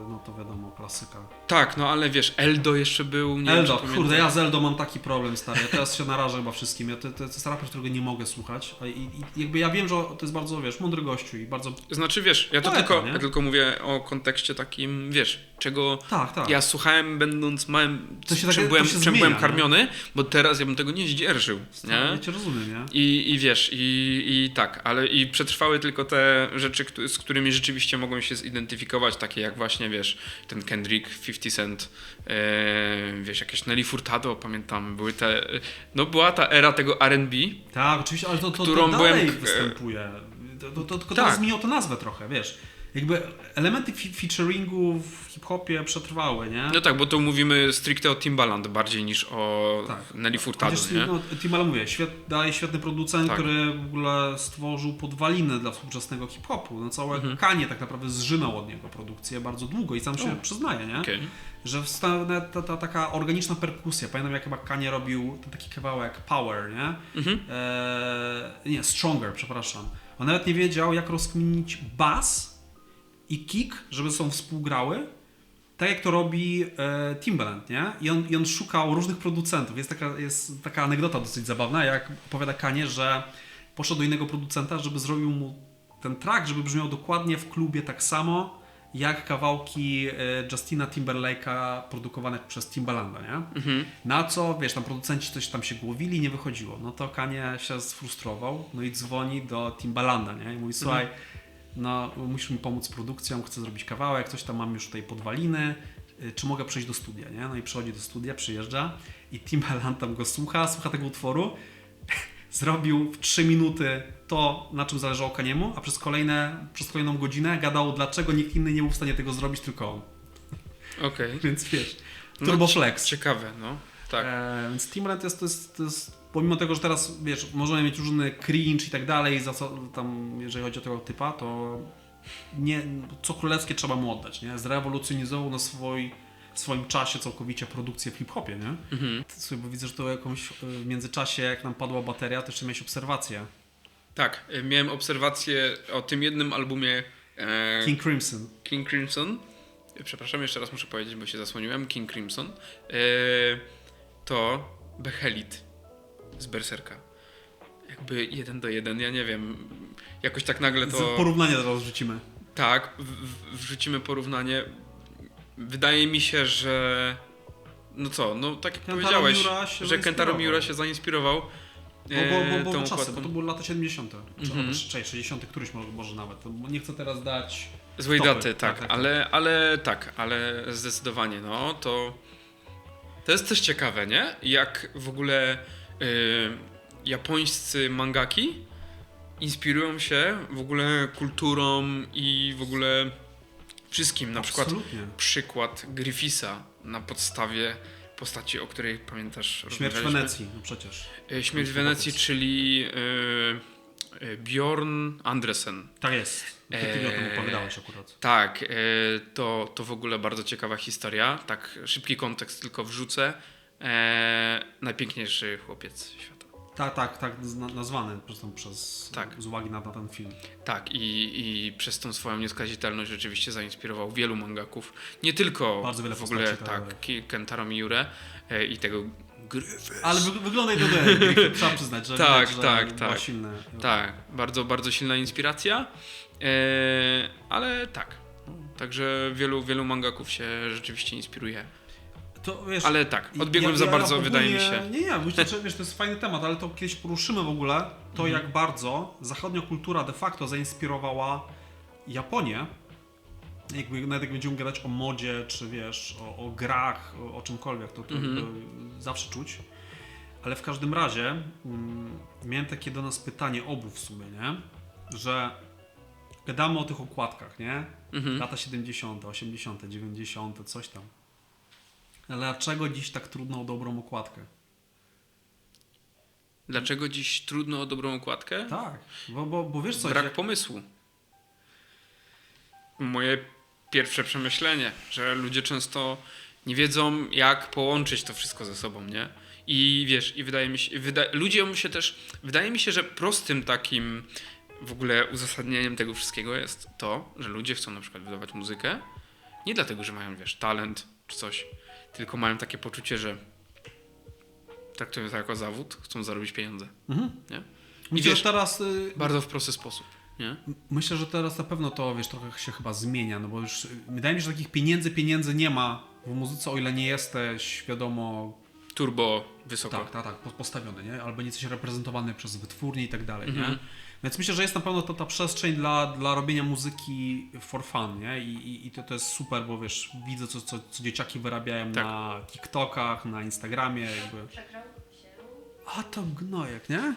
no to wiadomo, klasyka. Tak, no ale wiesz, Eldo jeszcze był. Nie Eldo, wiem, kurde, ja z Eldo mam taki problem, stary. Ja teraz się narażę chyba wszystkim. To jest raper, którego nie mogę słuchać. I jakby ja wiem, że to jest bardzo, wiesz, mądry gościu i bardzo... Znaczy, wiesz, ja tylko mówię o kontekście takim, wiesz, czego ja słuchałem będąc małym, czym byłem karmiony, bo teraz ja bym tego nie zdzierżył, nie? Ja cię rozumiem, nie? I wiesz, i tak, ale i przetrwały tylko te rzeczy, z którymi rzeczywiście mogłem się zidentyfikować, takie jak właśnie, wiesz, ten Kendrick, 50 Cent, wiesz, jakieś Nelly Furtado, pamiętam, była ta era tego R&B. Tak, oczywiście, ale to dalej występuje. Tylko teraz zmieniło to nazwę trochę, wiesz. Jakby elementy featuringu w hip-hopie przetrwały, nie? No tak, bo tu mówimy stricte o Timbaland bardziej niż o Nelly Furtado, nie? No, Timbaland mówię, dalej świetny producent, który w ogóle stworzył podwaliny dla współczesnego hip-hopu. No całe Kanye tak naprawdę zżynał od niego produkcję bardzo długo i sam się przyznaje, nie? Okay. Że ta taka organiczna perkusja. Pamiętam, jak chyba Kanye robił ten taki kawałek Power, nie? Nie, Stronger, przepraszam. On nawet nie wiedział, jak rozkminić bass i kick, żeby ze sobą współgrały, tak jak to robi Timbaland, nie? I on szukał różnych producentów. Jest taka anegdota dosyć zabawna, jak opowiada Kanye, że poszedł do innego producenta, żeby zrobił mu ten track, żeby brzmiał dokładnie w klubie tak samo, jak kawałki Justina Timberlake'a produkowane przez Timbalanda, nie? Na co, wiesz, tam producenci coś tam się głowili, nie wychodziło. No to Kanye się sfrustrował, no i dzwoni do Timbalanda, nie? I mówi, słuchaj, no musisz mi pomóc z produkcją, chcę zrobić kawałek, coś tam mam już tutaj podwaliny, czy mogę przyjść do studia, nie? No i przychodzi do studia, przyjeżdża i Timbaland tam go słucha tego utworu, zrobił w 3 minuty to, na czym zależało Kaniemu, a przez kolejną godzinę gadał, dlaczego nikt inny nie był w stanie tego zrobić, tylko on. Okej. Więc wiesz, turbo flex. Ciekawe, no. Tak. Więc Timbaland to jest, pomimo tego, że teraz, wiesz, możemy mieć różny cringe i tak dalej, za co tam, jeżeli chodzi o tego typa, to nie, co królewskie trzeba mu oddać, nie? Zrewolucjonizował na swoim czasie całkowicie produkcję w hip-hopie, nie? Sobie, bo widzę, że to w międzyczasie, jak nam padła bateria, to jeszcze miałeś obserwację. Tak, miałem obserwację o tym jednym albumie King Crimson. Przepraszam, jeszcze raz muszę powiedzieć, bo się zasłoniłem. King Crimson. To Behelit z Berserka. Jakby 1:1, ja nie wiem. Jakoś tak nagle to... Porównanie teraz wrzucimy. Tak, wrzucimy porównanie. Wydaje mi się, że... No co, no tak jak powiedziałeś, że Kentaro Miura się zainspirował. Bo czasy, bo to były lata 70. Czy 60, któryś może nawet. Nie chcę teraz dać... Złej daty, tak. Ale zdecydowanie, no to jest też ciekawe, nie? Jak w ogóle japońscy mangaki inspirują się w ogóle kulturą i w ogóle wszystkim. Na przykład Absolutnie. przykład Griffitha na podstawie postaci, o której pamiętasz. Śmierć w rozmawialiśmy. Wenecji, no przecież. Śmierć w Wenecji, czyli Bjorn Andresen. Tak jest. Ty mi o tym opowiadałeś akurat. Tak, to w ogóle bardzo ciekawa historia. Tak, szybki kontekst tylko wrzucę. Najpiękniejszy chłopiec świata. Tak, nazwany Tak. z uwagi na ten film. Tak, i przez tą swoją nieskazitelność rzeczywiście zainspirował wielu mangaków. Nie tylko Bardzo wiele w ogóle postaci, tak, Kentaro Miure i tego Griffith. Ale wygląda jak do Griffith, trzeba przyznać, że Tak, widać, tak, że tak. była silne. Tak, bardzo, bardzo silna inspiracja, ale tak. Także wielu mangaków się rzeczywiście inspiruje. To, wiesz, Ale tak, odbiegłem za bardzo, ogólnie, wydaje mi się. Nie, myślę, że wiesz, to jest fajny temat, ale to kiedyś poruszymy w ogóle to, jak bardzo zachodnia kultura de facto zainspirowała Japonię. Nawet jak będziemy gadać o modzie, czy wiesz, o grach, o czymkolwiek, to jakby zawsze czuć. Ale w każdym razie miałem takie do nas pytanie, obu w sumie, nie? Że gadamy o tych okładkach, nie? Lata 70., 80., 90., coś tam. Ale dlaczego dziś tak trudno o dobrą okładkę? Dlaczego dziś trudno o dobrą okładkę? Tak, bo wiesz co, Brak pomysłu. Moje pierwsze przemyślenie, że ludzie często nie wiedzą, jak połączyć to wszystko ze sobą, nie? I wiesz, i wydaje mi się, ludziom się też, wydaje mi się, że prostym takim w ogóle uzasadnieniem tego wszystkiego jest to, że ludzie chcą na przykład wydawać muzykę nie dlatego, że mają, wiesz, talent czy coś, tylko mają takie poczucie, że traktują to jako zawód, chcą zarobić pieniądze, nie? myślę, wiesz, że teraz... Bardzo w prosty sposób, nie? Myślę, że teraz na pewno to, wiesz, trochę się chyba zmienia, no bo już wydaje mi się, że takich pieniędzy nie ma w muzyce, o ile nie jesteś, wiadomo, Turbo wysoko. tak, postawiony, nie? Albo nie jesteś reprezentowany przez wytwórnie i tak dalej, nie? Więc myślę, że jest na pewno to ta przestrzeń dla robienia muzyki for fun, nie? I to jest super, bo wiesz, widzę co dzieciaki wyrabiają na TikTokach, na Instagramie, jakby. Przegrał się. A to gnojek, nie?